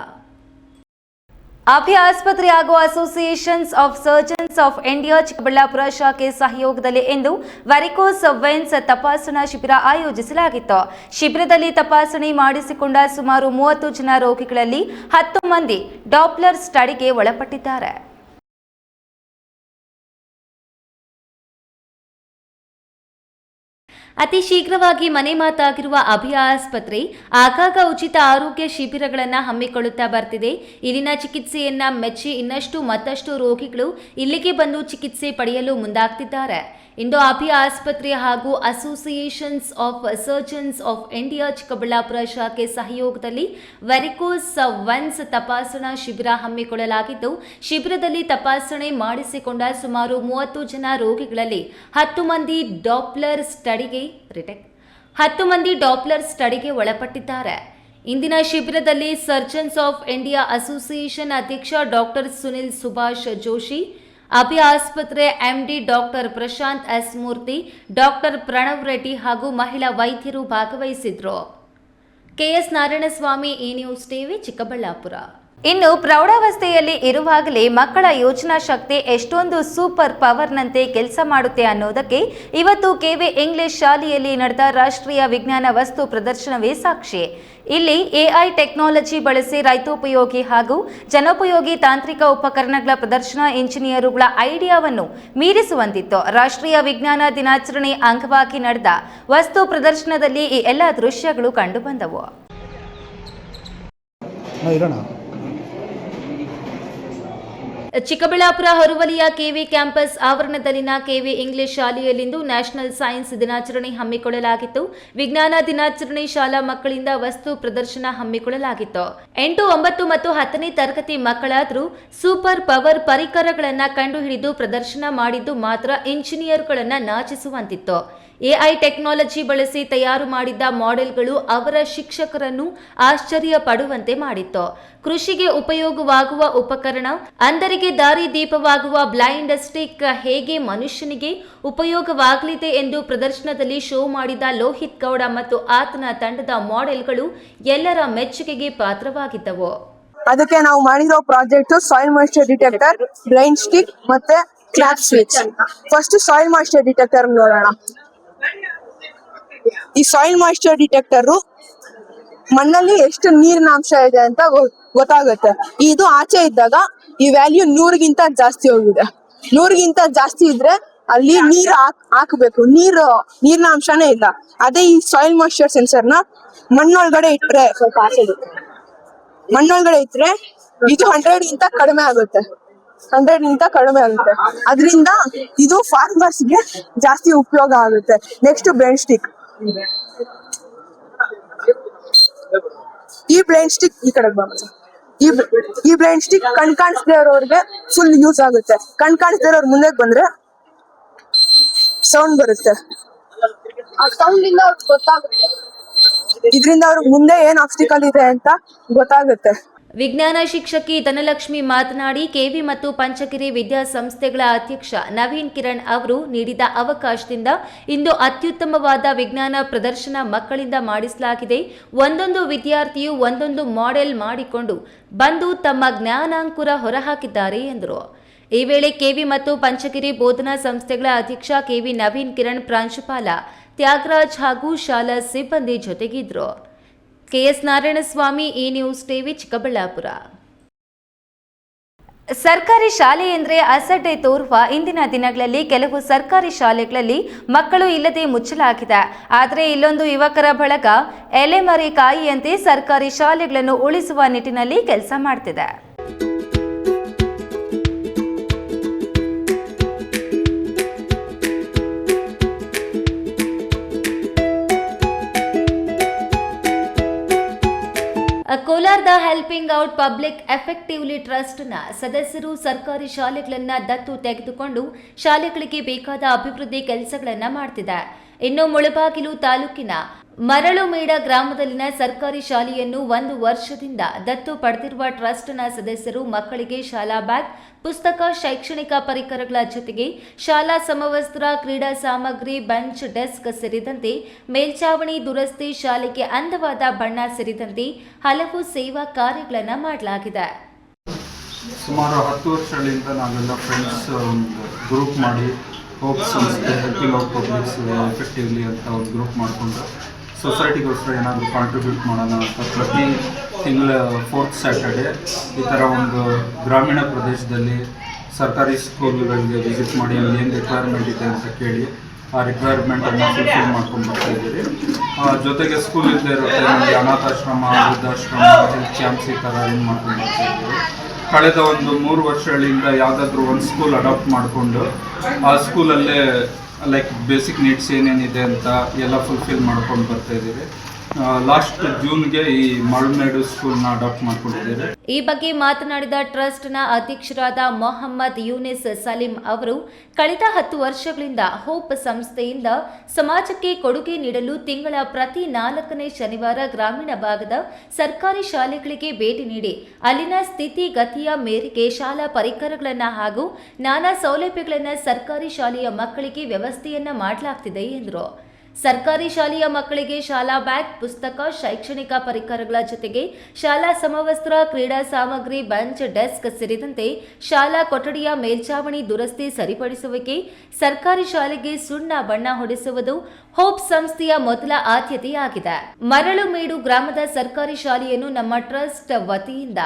Abhaya ಆಸ್ಪತ್ರೆ ಹಾಗೂ associations of surgeons of India Chikkaballapur ಶಾಖೆ ಸಹಯೋಗದಲ್ಲಿ ಇಂದು ವೆರಿಕೋಸ್ ವೆನ್ಸ್ ತಪಾಸಣಾ ಶಿಬಿರ ಆಯೋಜಿಸಲಾಗಿತ್ತು. ಶಿಬಿರದಲ್ಲಿ ತಪಾಸಣೆ ಮಾಡಿಸಿಕೊಂಡ ಸುಮಾರು 30 ಜನ ರೋಗಿಗಳಲ್ಲಿ 10 ಮಂದಿ ಡಾಪ್ಲರ್ ಸ್ಟಡಿಗೆ ಒಳಪಟ್ಟಿದ್ದಾರೆ. ಅತಿ ಶೀಘ್ರವಾಗಿ ಮನೆ ಮಾತಾಗಿರುವ ಅಭಯ ಆಸ್ಪತ್ರೆ ಆಗಾಗ ಉಚಿತ ಆರೋಗ್ಯ ಶಿಬಿರಗಳನ್ನು ಹಮ್ಮಿಕೊಳ್ಳುತ್ತಾ ಬರ್ತಿದೆ. ಇಲ್ಲಿನ ಚಿಕಿತ್ಸೆಯನ್ನ ಮೆಚ್ಚಿ ಮತ್ತಷ್ಟು ರೋಗಿಗಳು ಇಲ್ಲಿಗೆ ಬಂದು ಚಿಕಿತ್ಸೆ ಪಡೆಯಲು ಮುಂದಾಗ್ತಿದ್ದಾರೆ. ಇಂದು ಅಭಯ ಆಸ್ಪತ್ರೆ ಹಾಗೂ associations of surgeons of India Chikkaballapur ಶಾಖೆ ಸಹಯೋಗದಲ್ಲಿ ವೆರಿಕೋಸ್ ವೆನ್ಸ್ ತಪಾಸಣಾ ಶಿಬಿರ ಹಮ್ಮಿಕೊಳ್ಳಲಾಗಿದ್ದು, ಶಿಬಿರದಲ್ಲಿ ತಪಾಸಣೆ ಮಾಡಿಸಿಕೊಂಡ ಸುಮಾರು 30 ಜನ ರೋಗಿಗಳಲ್ಲಿ 10 ಮಂದಿ ಡಾಪ್ಲರ್ ಸ್ಟಡಿಗೆ ಒಳಪಟ್ಟಿದ್ದಾರೆ. ಇಂದಿನ ಶಿಬಿರದಲ್ಲಿ ಸರ್ಜನ್ಸ್ ಆಫ್ ಇಂಡಿಯಾ ಅಸೋಸಿಯೇಷನ್ ಅಧ್ಯಕ್ಷ ಡಾಕ್ಟರ್ ಸುನಿಲ್ ಸುಭಾಷ್ ಜೋಶಿ, ಅಭಯ ಆಸ್ಪತ್ರೆ MD doctor Prashanth S Murthy, doctor Pranav Reddy ಹಾಗೂ ಮಹಿಳಾ ವೈದ್ಯರು ಭಾಗವಹಿಸಿದ್ರು. KS Narayanaswamy, A news TV, Chikkaballapur. ಇನ್ನು ಪ್ರೌಢಾವಸ್ಥೆಯಲ್ಲಿ ಇರುವಾಗಲೇ ಮಕ್ಕಳ ಯೋಚನಾ ಶಕ್ತಿ ಎಷ್ಟೊಂದು ಸೂಪರ್ ಪವರ್ನಂತೆ ಕೆಲಸ ಮಾಡುತ್ತೆ ಅನ್ನೋದಕ್ಕೆ ಇವತ್ತು ಕೆವಿ ಇಂಗ್ಲಿಷ್ ಶಾಲೆಯಲ್ಲಿ ನಡೆದ ರಾಷ್ಟ್ರೀಯ ವಿಜ್ಞಾನ ವಸ್ತು ಪ್ರದರ್ಶನವೇ ಸಾಕ್ಷಿ. ಇಲ್ಲಿ ಎಐ ಟೆಕ್ನಾಲಜಿ ಬಳಸಿ ರೈತೋಪಯೋಗಿ ಹಾಗೂ ಜನೋಪಯೋಗಿ ತಾಂತ್ರಿಕ ಉಪಕರಣಗಳ ಪ್ರದರ್ಶನ ಇಂಜಿನಿಯರುಗಳ ಐಡಿಯಾವನ್ನು ಮೀರಿಸುವಂತಿತ್ತು. ರಾಷ್ಟ್ರೀಯ ವಿಜ್ಞಾನ ದಿನಾಚರಣೆ ಅಂಗವಾಗಿ ನಡೆದ ವಸ್ತು ಪ್ರದರ್ಶನದಲ್ಲಿ ಈ ಎಲ್ಲ ದೃಶ್ಯಗಳು ಕಂಡುಬಂದವು. ಚಿಕ್ಕಬಳ್ಳಾಪುರ ಹೊರವಲಿಯ ಕೆವಿ ಕ್ಯಾಂಪಸ್ ಆವರಣದಲ್ಲಿನ ಕೆವಿ ಇಂಗ್ಲಿಷ್ ಶಾಲೆಯಲ್ಲಿಂದು ನ್ಯಾಷನಲ್ ಸೈನ್ಸ್ ದಿನಾಚರಣೆ ಹಮ್ಮಿಕೊಳ್ಳಲಾಗಿತ್ತು. ವಿಜ್ಞಾನ ದಿನಾಚರಣೆ ಶಾಲಾ ಮಕ್ಕಳಿಂದ ವಸ್ತು ಪ್ರದರ್ಶನ ಹಮ್ಮಿಕೊಳ್ಳಲಾಗಿತ್ತು. 8, 9 ಮತ್ತು 10ನೇ ತರಗತಿ ಮಕ್ಕಳಾದರೂ ಸೂಪರ್ ಪವರ್ ಪರಿಕರಗಳನ್ನು ಕಂಡುಹಿಡಿದು ಪ್ರದರ್ಶನ ಮಾಡಿದ್ದು ಮಾತ್ರ ಇಂಜಿನಿಯರ್ಗಳನ್ನು ನಾಚಿಸುವಂತಿತ್ತು. ಎಐ ಟೆಕ್ನಾಲಜಿ ಬಳಸಿ ತಯಾರು ಮಾಡಿದ್ದ ಮಾಡೆಲ್ಗಳು ಅವರ ಶಿಕ್ಷಕರನ್ನು ಆಶ್ಚರ್ಯ ಪಡುವಂತೆ ಮಾಡಿತ್ತು. ಕೃಷಿಗೆ ಉಪಯೋಗವಾಗುವ ಉಪಕರಣ, ಅಂಧರಿಗೆ ದಾರಿ ದೀಪವಾಗುವ ಬ್ಲೈಂಡ್ ಸ್ಟಿಕ್ ಹೇಗೆ ಮನುಷ್ಯನಿಗೆ ಉಪಯೋಗವಾಗಲಿದೆ ಎಂದು ಪ್ರದರ್ಶನದಲ್ಲಿ ಶೋ ಮಾಡಿದ ಲೋಹಿತ್ ಗೌಡ ಮತ್ತು ಆತನ ತಂಡದ ಮಾಡೆಲ್ಗಳು ಎಲ್ಲರ ಮೆಚ್ಚುಗೆಗೆ ಪಾತ್ರವಾಗಿದ್ದವು. ಅದಕ್ಕೆ ನಾವು ಮಾಡಿರೋ project soil moisture detector, blind stick ಮತ್ತೆ clap switch. First soil moisture detector ನೋಡೋಣ. ಈ ಸಾಯಿಲ್ ಮಾಯಿಶ್ಚರ್ ಡಿಟೆಕ್ಟರ್ ಮಣ್ಣಲ್ಲಿ ಎಷ್ಟು ನೀರಿನ ಅಂಶ ಇದೆ ಅಂತ ಗೊತ್ತಾಗುತ್ತೆ. ಇದು ಆಚೆ ಇದ್ದಾಗ ಈ ವ್ಯಾಲ್ಯೂ 100ಗಿಂತ ಜಾಸ್ತಿ ಹೋಗಿದೆ. 100ಗಿಂತ ಜಾಸ್ತಿ ಇದ್ರೆ ಅಲ್ಲಿ ನೀರು ಹಾಕಬೇಕು. ನೀರಿನ ಅಂಶನೇ ಇಲ್ಲ. ಅದೇ ಈ ಸಾಯಿಲ್ ಮಾಯಿಶ್ಚರ್ ಸೆನ್ಸರ್ ನ ಮಣ್ಣೊಳಗಡೆ ಇಟ್ರೆ, ಸ್ವಲ್ಪ ಆಚೆ ಮಣ್ಣೊಳಗಡೆ ಇಟ್ರೆ ಇದು 100ಗಿಂತ ಕಡಿಮೆ ಆಗುತ್ತೆ. 100 ಕಡಿಮೆ ಆಗುತ್ತೆ. ಅದರಿಂದ ಇದು ಫಾರ್ಮರ್ಸ್ಗೆ ಜಾಸ್ತಿ ಉಪಯೋಗ ಆಗುತ್ತೆ. Next blade stick. ಈ ಬ್ಲೇಡ್ ಸ್ಟಿಕ್ ಈ ಕಡೆ ಈ ಬ್ಲೇಡ್ ಸ್ಟಿಕ್ ಕಣ್ ಕಾಣಿಸ್ದೇ ಇರೋರ್ಗೆ ಫುಲ್ ಯೂಸ್ ಆಗುತ್ತೆ. ಕಣ್ ಕಾಣಿಸ್ದೇ ಇರೋರ್ ಮುಂದೆ ಬಂದ್ರೆ ಸೌಂಡ್ ಬರುತ್ತೆ. ಆ ಸೌಂಡ್ ಇಂದ ಅವ್ರಿಗೆ ಗೊತ್ತಾಗುತ್ತೆ. ಇದರಿಂದ ಅವ್ರಿಗೆ ಮುಂದೆ ಏನ್ ಆಬ್ಸ್ಟಿಕಲ್ ಇದೆ ಅಂತ ಗೊತ್ತಾಗುತ್ತೆ. ವಿಜ್ಞಾನ ಶಿಕ್ಷಕಿ ಧನಲಕ್ಷ್ಮಿ ಮಾತನಾಡಿ, ಕೆವಿ ಮತ್ತು ಪಂಚಗಿರಿ ವಿದ್ಯಾಸಂಸ್ಥೆಗಳ ಅಧ್ಯಕ್ಷ ನವೀನ್ ಕಿರಣ್ ಅವರು ನೀಡಿದ ಅವಕಾಶದಿಂದ ಇಂದು ಅತ್ಯುತ್ತಮವಾದ ವಿಜ್ಞಾನ ಪ್ರದರ್ಶನ ಮಕ್ಕಳಿಂದ ಮಾಡಿಸಲಾಗಿದೆ. ಒಂದೊಂದು ವಿದ್ಯಾರ್ಥಿಯು ಒಂದೊಂದು ಮಾಡೆಲ್ ಮಾಡಿಕೊಂಡು ಬಂದು ತಮ್ಮ ಜ್ಞಾನಾಂಕುರ ಹೊರಹಾಕಿದ್ದಾರೆ ಎಂದರು. ಈ ವೇಳೆ ಕೆವಿ ಮತ್ತು ಪಂಚಗಿರಿ ಬೋಧನಾ ಸಂಸ್ಥೆಗಳ ಅಧ್ಯಕ್ಷ ಕೆವಿ ನವೀನ್ ಕಿರಣ್, ಪ್ರಾಂಶುಪಾಲ ತ್ಯಾಗರಾಜ್ ಹಾಗೂ ಶಾಲಾ ಸಿಬ್ಬಂದಿ ಜೊತೆಗಿದ್ರು. ಕೆಎಸ್ ನಾರಾಯಣಸ್ವಾಮಿ, ಈ ನ್ಯೂಸ್ ಟಿವಿ, ಚಿಕ್ಕಬಳ್ಳಾಪುರ. ಸರ್ಕಾರಿ ಶಾಲೆ ಎಂದರೆ ಅಸಡ್ಡೆ ತೋರುವ ಇಂದಿನ ದಿನಗಳಲ್ಲಿ ಕೆಲವು ಸರ್ಕಾರಿ ಶಾಲೆಗಳಲ್ಲಿ ಮಕ್ಕಳು ಇಲ್ಲದೆ ಮುಚ್ಚಲಾಗಿದೆ. ಆದರೆ ಇಲ್ಲೊಂದು ಯುವಕರ ಬಳಗ ಎಲೆಮರೆ ಕಾಯಿಯಂತೆ ಸರ್ಕಾರಿ ಶಾಲೆಗಳನ್ನು ಉಳಿಸುವ ನಿಟ್ಟಿನಲ್ಲಿ ಕೆಲಸ ಮಾಡ್ತಿದೆ. ಕೋಲಾರದ ಹೆಲ್ಪಿಂಗ್ ಔಟ್ ಪಬ್ಲಿಕ್ ಎಫೆಕ್ಟಿವ್ಲಿ ಟ್ರಸ್ಟ್ನ ಸದಸ್ಯರು ಸರ್ಕಾರಿ ಶಾಲೆಗಳನ್ನು ದತ್ತು ತೆಗೆದುಕೊಂಡು ಶಾಲೆಗಳಿಗೆ ಬೇಕಾದ ಅಭಿವೃದ್ಧಿ ಕೆಲಸಗಳನ್ನು ಮಾಡ್ತಿದೆ. ಇನ್ನು ಮುಳಬಾಗಿಲು ತಾಲೂಕಿನ ಮರಳುಮೇಡ ಗ್ರಾಮದಲ್ಲಿನ ಸರ್ಕಾರಿ ಶಾಲೆಯನ್ನು 1 ವರ್ಷದಿಂದ ದತ್ತು ಪಡೆದಿರುವ ಟ್ರಸ್ಟ್ನ ಸದಸ್ಯರು ಮಕ್ಕಳಿಗೆ ಶಾಲಾ ಬ್ಯಾಗ್, ಪುಸ್ತಕ, ಶೈಕ್ಷಣಿಕ ಪರಿಕರಗಳ ಜೊತೆಗೆ ಶಾಲಾ ಸಮವಸ್ತ್ರ, ಕ್ರೀಡಾ ಸಾಮಗ್ರಿ, ಬೆಂಚ್, ಡೆಸ್ಕ್ ಸೇರಿದಂತೆ ಮೇಲ್ಚಾವಣಿ ದುರಸ್ತಿ, ಶಾಲೆಗೆ ಅಂದವಾದ ಬಣ್ಣ ಸೇರಿದಂತೆ ಹಲವು ಸೇವಾ ಕಾರ್ಯಗಳನ್ನು ಮಾಡಲಾಗಿದೆ. ಸುಮಾರು 10 ವರ್ಷಗಳಿಂದ ನಾವೆಲ್ಲ ಫ್ರೆಂಡ್ಸ್ ಒಂದು ಗ್ರೂಪ್ ಮಾಡಿ ಹೋಪ್ ಸಂಸ್ಥೆ ಹೆಲ್ಪಿಂಗ್ ಔಟ್ ಪಬ್ಲಿಕ್ಸ್ ಎಫೆಕ್ಟಿವ್ಲಿ ಅಂತ ಒಂದು ಗ್ರೂಪ್ ಮಾಡಿಕೊಂಡು ಸೊಸೈಟಿಗೋಸ್ಕರ ಏನಾದರೂ ಕಾಂಟ್ರಿಬ್ಯೂಟ್ ಮಾಡೋಣ ಅಂತ ಪ್ರತಿ ತಿಂಗಳ 4th ಸ್ಯಾಟರ್ಡೆ ಈ ಥರ ಒಂದು ಗ್ರಾಮೀಣ ಪ್ರದೇಶದಲ್ಲಿ ಸರ್ಕಾರಿ ಸ್ಕೂಲ್ಗಳಿಗೆ ವಿಸಿಟ್ ಮಾಡಿ ಅಲ್ಲಿ ಏನು ರಿಕ್ವೈರ್ಮೆಂಟ್ ಇದೆ ಅಂತ ಕೇಳಿ ಆ ರಿಕ್ವೈರ್ಮೆಂಟನ್ನು ಫುಲ್ಫಿಲ್ ಮಾಡ್ಕೊಂಡು ಬರ್ತಾ ಇದ್ದೀವಿ. ಜೊತೆಗೆ ಸ್ಕೂಲ್ ಇಲ್ಲದೆ ಇರೋ ಟೈಮಲ್ಲಿ ಅನಾಥಾಶ್ರಮ, ವೃದ್ಧಾಶ್ರಮ, ಹೆಲ್ತ್ ಕ್ಯಾಂಪ್ಸ್ ಈ ಥರ ಏನು ಮಾಡ್ಕೊಂಡು ಬರ್ತಾ ಇದ್ದೀವಿ. ಕಳೆದ ಒಂದು 3 ವರ್ಷಗಳಿಂದ ಯಾವುದಾದ್ರೂ ಒಂದು ಸ್ಕೂಲ್ ಅಡಾಪ್ಟ್ ಮಾಡಿಕೊಂಡು ಆ ಸ್ಕೂಲಲ್ಲೇ ಲೈಕ್ ಬೇಸಿಕ್ ನೀಡ್ಸ್ ಏನೇನಿದೆ ಅಂತ ಎಲ್ಲ ಫುಲ್ಫಿಲ್ ಮಾಡ್ಕೊಂಡು ಬರ್ತಾ ಇದ್ದೀವಿ. ಲಾಸ್ಟ್ ಜೂನ್ಗೆ ಈ ಮರಳುಮೇಡು ಸ್ಕೂಲ್ನ ಅಡಾಪ್ಟ್ ಮಾಡ್ಕೊಂಡಿದ್ದೇವೆ. ಈ ಬಗ್ಗೆ ಮಾತನಾಡಿದ ಟ್ರಸ್ಟ್ನ ಅಧ್ಯಕ್ಷರಾದ ಮೊಹಮ್ಮದ್ ಯೂನಿಸ್ ಸಲೀಂ ಅವರು, ಕಳೆದ 10 ವರ್ಷಗಳಿಂದ ಹೋಪ್ ಸಂಸ್ಥೆಯಿಂದ ಸಮಾಜಕ್ಕೆ ಕೊಡುಗೆ ನೀಡಲು ತಿಂಗಳ ಪ್ರತಿ 4ನೇ ಶನಿವಾರ ಗ್ರಾಮೀಣ ಭಾಗದ ಸರ್ಕಾರಿ ಶಾಲೆಗಳಿಗೆ ಭೇಟಿ ನೀಡಿ ಅಲ್ಲಿನ ಸ್ಥಿತಿಗತಿಯ ಮೇರೆಗೆ ಶಾಲಾ ಪರಿಕರಗಳನ್ನು ಹಾಗೂ ನಾನಾ ಸೌಲಭ್ಯಗಳನ್ನು ಸರ್ಕಾರಿ ಶಾಲೆಯ ಮಕ್ಕಳಿಗೆ ವ್ಯವಸ್ಥೆಯನ್ನ ಮಾಡಲಾಗ್ತಿದೆ ಎಂದರು. ಸರ್ಕಾರಿ ಶಾಲೆಯ ಮಕ್ಕಳಿಗೆ ಶಾಲಾ ಬ್ಯಾಗ್, ಪುಸ್ತಕ, ಶೈಕ್ಷಣಿಕ ಪರಿಕರಗಳ ಜೊತೆಗೆ ಶಾಲಾ ಸಮವಸ್ತ್ರ, ಕ್ರೀಡಾ ಸಾಮಗ್ರಿ, ಬೆಂಚ್, ಡೆಸ್ಕ್ ಸೇರಿದಂತೆ ಶಾಲಾ ಕೊಠಡಿಯ ಮೇಲ್ಚಾವಣಿ ದುರಸ್ತಿ ಸರಿಪಡಿಸುವಿಕೆ, ಸರ್ಕಾರಿ ಶಾಲೆಗೆ ಸುಣ್ಣ ಬಣ್ಣ ಹೊಡೆಸುವುದು ಹೋಪ್ ಸಂಸ್ಥೆಯ ಮೊದಲ ಆದ್ಯತೆಯಾಗಿದೆ. ಮರಳುಮೇಡು ಗ್ರಾಮದ ಸರ್ಕಾರಿ ಶಾಲೆಯನ್ನು ನಮ್ಮ ಟ್ರಸ್ಟ್ ವತಿಯಿಂದ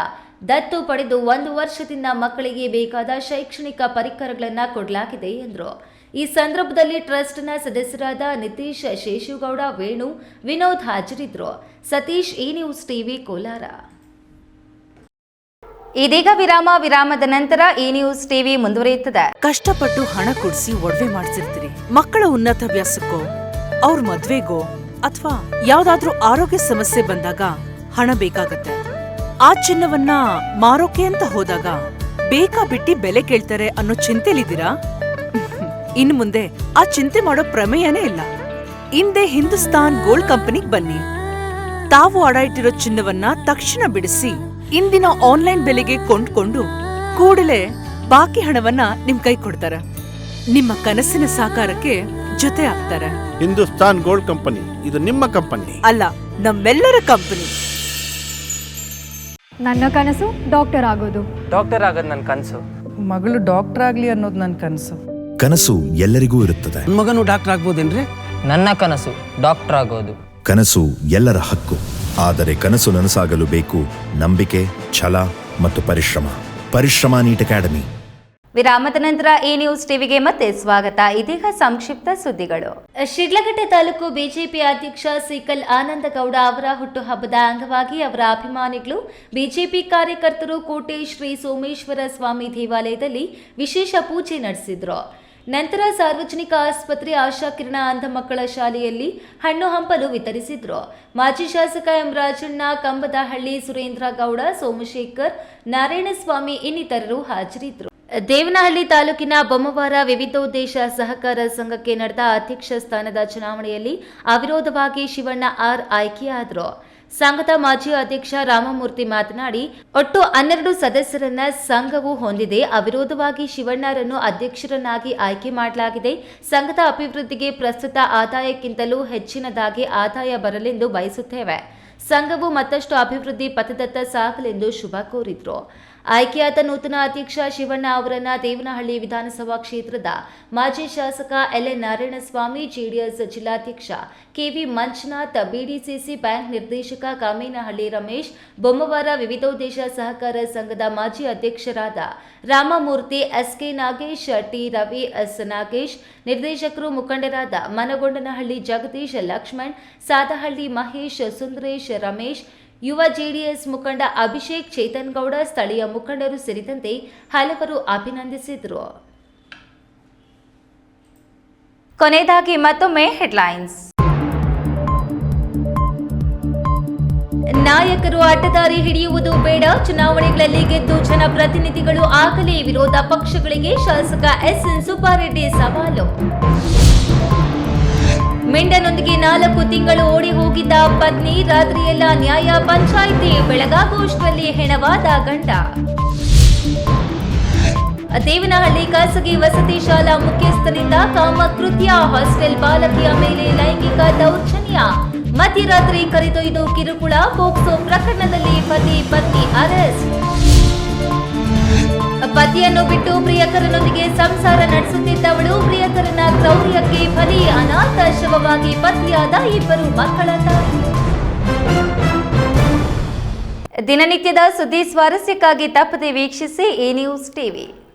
ದತ್ತು ಪಡೆದು 1 ವರ್ಷದಿಂದ ಮಕ್ಕಳಿಗೆ ಬೇಕಾದ ಶೈಕ್ಷಣಿಕ ಪರಿಕರಗಳನ್ನು ಕೊಡಲಾಗಿದೆ ಎಂದರು. ಈ ಸಂದರ್ಭದಲ್ಲಿ ಟ್ರಸ್ಟ್ನ ಸದಸ್ಯರಾದ ನಿತೀಶ್, ಶೇಷುಗೌಡ, ವೇಣು, ವಿನೋದ್ ಹಾಜರಿದ್ದರು. ಸತೀಶ್, ಈ ನ್ಯೂಸ್ ಟಿವಿ, ಕೋಲಾರ. ಇದೀಗ ವಿರಾಮದ ನಂತರ ಈ ನ್ಯೂಸ್ ಟಿವಿ ಮುಂದುವರಿಯುತ್ತದೆ. ಕಷ್ಟಪಟ್ಟು ಹಣ ಕೊಡಿಸಿ ಒಡವೆ ಮಾಡಿಸಿರ್ತೀರಿ. ಮಕ್ಕಳ ಉನ್ನತ ವ್ಯಾಸಕ್ಕೋ, ಅವ್ರ ಮದ್ವೆಗೋ ಅಥವಾ ಯಾವ್ದಾದ್ರೂ ಆರೋಗ್ಯ ಸಮಸ್ಯೆ ಬಂದಾಗ ಹಣ ಬೇಕಾಗತ್ತೆ. ಆ ಚಿನ್ನವನ್ನ ಮಾರೋಕೆ ಅಂತ ಹೋದಾಗ ಬೇಕಾ ಬಿಟ್ಟಿ ಬೆಲೆ ಕೇಳ್ತಾರೆ ಅನ್ನೋ ಚಿಂತೆಲಿದ್ದೀರಾ? ಇನ್ನು ಮುಂದೆ ಆ ಚಿಂತೆ ಮಾಡೋ ಪ್ರಮೇಯನೇ ಇಲ್ಲ. ಹಿಂದೆ ಹಿಂದೂಸ್ತಾನ್ ಗೋಲ್ಡ್ ಕಂಪನಿಗೆ ಬನ್ನಿ. ತಾವು ಅಡ ಇಟ್ಟಿರೋ ಚಿನ್ನವನ್ನ ತಕ್ಷಣ ಬಿಡಿಸಿ ಇಂದಿನ ಆನ್ಲೈನ್ ಬೆಲೆಗೆ ಕೊಂಡ್ಕೊಂಡು ಕೂಡಲೇ ಬಾಕಿ ಹಣವನ್ನ ನಿಮ್ ಕೈ ಕೊಡ್ತಾರೆ. ನಿಮ್ಮ ಕನಸಿನ ಸಾಕಾರಕ್ಕೆ ಜೊತೆ ಆಗ್ತಾರೆ. ಹಿಂದೂಸ್ತಾನ್ ಗೋಲ್ಡ್ ಕಂಪನಿ, ಇದು ನಿಮ್ಮ ಕಂಪನಿ ಅಲ್ಲ, ನಮ್ಮೆಲ್ಲರ ಕಂಪನಿ. ನನ್ನ ಕನಸು ಡಾಕ್ಟರ್ ಆಗೋದು. ಡಾಕ್ಟರ್ ಆಗೋದು ನನ್ನ ಕನಸು. ಮಗಳು ಡಾಕ್ಟರ್ ಆಗ್ಲಿ ಅನ್ನೋದು ನನ್ನ ಕನಸು. ಕನಸು ಎಲ್ಲರಿಗೂ ಇರುತ್ತದೆ. ಮಗನು ಡಾಕ್ಟರ್ ಆಗ್ಬೋದೇನ್ರಿ? ನನ್ನ ಕನಸು ಡಾಕ್ಟರ್ ಆಗೋದು. ಕನಸು ಎಲ್ಲರ ಹಕ್ಕು. ಆದರೆ ಕನಸು ನನಸಾಗಲು ಬೇಕು ನಂಬಿಕೆ, ಛಲ ಮತ್ತು ಪರಿಶ್ರಮ. ಪರಿಶ್ರಮ ನೀಟ್ ಅಕಾಡೆಮಿ. ವಿರಾಮದ ನಂತರ ಈ ನ್ಯೂಸ್ ಟಿವಿಗೆ ಮತ್ತೆ ಸ್ವಾಗತ. ಇದೀಗ ಸಂಕ್ಷಿಪ್ತ ಸುದ್ದಿಗಳು. ಶಿಡ್ಲಘಟ್ಟ ತಾಲೂಕು ಬಿಜೆಪಿ ಅಧ್ಯಕ್ಷ ಸಿಕಲ್ ಆನಂದಗೌಡ ಅವರ ಹುಟ್ಟುಹಬ್ಬದ ಅಂಗವಾಗಿ ಅವರ ಅಭಿಮಾನಿಗಳು, ಬಿಜೆಪಿ ಕಾರ್ಯಕರ್ತರು ಕೋಟೆ ಶ್ರೀ ಸೋಮೇಶ್ವರ ಸ್ವಾಮಿ ದೇವಾಲಯದಲ್ಲಿ ವಿಶೇಷ ಪೂಜೆ ನಡೆಸಿದ್ರು. ನಂತರ ಸಾರ್ವಜನಿಕ ಆಸ್ಪತ್ರೆ ಆಶಾಕಿರಣ ಅಂಧ ಮಕ್ಕಳ ಶಾಲೆಯಲ್ಲಿ ಹಣ್ಣು ಹಂಪಲು ವಿತರಿಸಿದ್ರು. ಮಾಜಿ ಶಾಸಕ ಎಂ ರಾಜಣ್ಣ, ಕಂಬದಹಳ್ಳಿ ಸುರೇಂದ್ರ ಗೌಡ, ಸೋಮಶೇಖರ್, ನಾರಾಯಣಸ್ವಾಮಿ ಇನ್ನಿತರರು ಹಾಜರಿದ್ದರು. ದೇವನಹಳ್ಳಿ ತಾಲೂಕಿನ ಬೊಮ್ಮವಾರ ವಿವಿಧೋದ್ದೇಶ ಸಹಕಾರ ಸಂಘಕ್ಕೆ ನಡೆದ ಅಧ್ಯಕ್ಷ ಸ್ಥಾನದ ಚುನಾವಣೆಯಲ್ಲಿ ಅವಿರೋಧವಾಗಿ ಶಿವಣ್ಣ ಆರ್ ಆಯ್ಕೆಯಾದರು. ಸಂಘದ ಮಾಜಿ ಅಧ್ಯಕ್ಷ ರಾಮಮೂರ್ತಿ ಮಾತನಾಡಿ, ಒಟ್ಟು 12 ಸದಸ್ಯರನ್ನ ಸಂಘವು ಹೊಂದಿದೆ. ಅವಿರೋಧವಾಗಿ ಶಿವಣ್ಣರನ್ನು ಅಧ್ಯಕ್ಷರನ್ನಾಗಿ ಆಯ್ಕೆ ಮಾಡಲಾಗಿದೆ. ಸಂಘದ ಅಭಿವೃದ್ಧಿಗೆ ಪ್ರಸ್ತುತ ಆದಾಯಕ್ಕಿಂತಲೂ ಹೆಚ್ಚಿನದಾಗಿ ಆದಾಯ ಬರಲೆಂದು ಬಯಸುತ್ತೇವೆ. ಸಂಘವು ಮತ್ತಷ್ಟು ಅಭಿವೃದ್ಧಿ ಪಥದತ್ತ ಸಾಗಲೆಂದು ಶುಭ ಕೋರಿದ್ರು. ಆಯ್ಕೆಯಾದ ನೂತನ ಅಧ್ಯಕ್ಷ ಶಿವಣ್ಣ ಅವರನ್ನ ದೇವನಹಳ್ಳಿ ವಿಧಾನಸಭಾ ಕ್ಷೇತ್ರದ ಮಾಜಿ ಶಾಸಕ ಎಲ್ಎನ್ ನಾರಾಯಣಸ್ವಾಮಿ, ಜೆಡಿಎಸ್ ಜಿಲ್ಲಾಧ್ಯಕ್ಷ ಕೆವಿ ಮಂಜುನಾಥ್, ಬಿಡಿಸಿಸಿ ಬ್ಯಾಂಕ್ ನಿರ್ದೇಶಕ ಕಾಮೇನಹಳ್ಳಿ ರಮೇಶ್, ಬೊಮ್ಮವಾರ ವಿವಿಧೋದ್ದೇಶ ಸಹಕಾರ ಸಂಘದ ಮಾಜಿ ಅಧ್ಯಕ್ಷರಾದ Ramamurthy, SK Nagesh, T Ravi, S Nagesh, ನಿರ್ದೇಶಕರು ಮುಖಂಡರಾದ ಮನಗೊಂಡನಹಳ್ಳಿ ಜಗದೀಶ್, ಲಕ್ಷ್ಮಣ್, ಸಾದಹಳ್ಳಿ ಮಹೇಶ್, ಸುಂದರೇಶ್, ರಮೇಶ್, ಯುವ ಜೆಡಿಎಸ್ ಮುಖಂಡ ಅಭಿಷೇಕ್, ಚೇತನ್ ಗೌಡ, ಸ್ಥಳೀಯ ಮುಖಂಡರು ಸೇರಿದಂತೆ ಹಲವರು ಅಭಿನಂದಿಸಿದರು. ಕೊನೆಯದಾಗಿ ಮತ್ತೊಮ್ಮೆ ಹೆಡ್ಲೈನ್ಸ್. ನಾಯಕರು ಅಡ್ಡದಾರಿ ಹಿಡಿಯುವುದು ಬೇಡ, ಚುನಾವಣೆಗಳಲ್ಲಿ ಗೆದ್ದು ಜನಪ್ರತಿನಿಧಿಗಳು ಆಗಲಿ. ವಿರೋಧ ಪಕ್ಷಗಳಿಗೆ ಶಾಸಕ ಎಸ್ಎನ್ ಸುಬ್ಬಾರೆಡ್ಡಿ ಸವಾಲು. ಮೆಂಡನೊಂದಿಗೆ 4 ತಿಂಗಳು ಓಡಿ ಹೋಗಿದ್ದ ಪತ್ನಿ, ರಾತ್ರಿಯೆಲ್ಲ ನ್ಯಾಯ ಪಂಚಾಯಿತಿ, ಬೆಳಗಾಗುವಷ್ಟರಲ್ಲಿ ಹೆಣವಾದ ಗಂಡ. ದೇವನಹಳ್ಳಿ ಖಾಸಗಿ ವಸತಿ ಶಾಲಾ ಮುಖ್ಯಸ್ಥನಿಂದ ಕಾಮಕೃತ್ಯ, ಹಾಸ್ಟೆಲ್ ಬಾಲಕಿಯ ಮೇಲೆ ಲೈಂಗಿಕ ದೌರ್ಜನ್ಯ, ಮಧ್ಯರಾತ್ರಿ ಕರೆದೊಯ್ದು ಕಿರುಕುಳ, ಪೋಕ್ಸೋ ಪ್ರಕರಣದಲ್ಲಿ ಪತ್ನಿ ಅರೆಸ್ಟ್. ಪತಿಯನ್ನು ಬಿಟ್ಟು ಪ್ರಿಯಕರನೊಂದಿಗೆ ಸಂಸಾರ ನಡೆಸುತ್ತಿದ್ದವಳು, ಪ್ರಿಯಕರನ ಕ್ರೌರ್ಯಕ್ಕೆ ಬಲಿ, ಅನಾಥ ಶವವಾಗಿ ಪತ್ನಿಯಾದ 2 ಮಕ್ಕಳ ತಾಯಿ. ದಿನನಿತ್ಯದ ಸುದ್ದಿ ಸ್ವಾರಸ್ಯಕ್ಕಾಗಿ ತಪ್ಪದೆ ವೀಕ್ಷಿಸಿ ಈ ನ್ಯೂಸ್ ಟಿವಿ.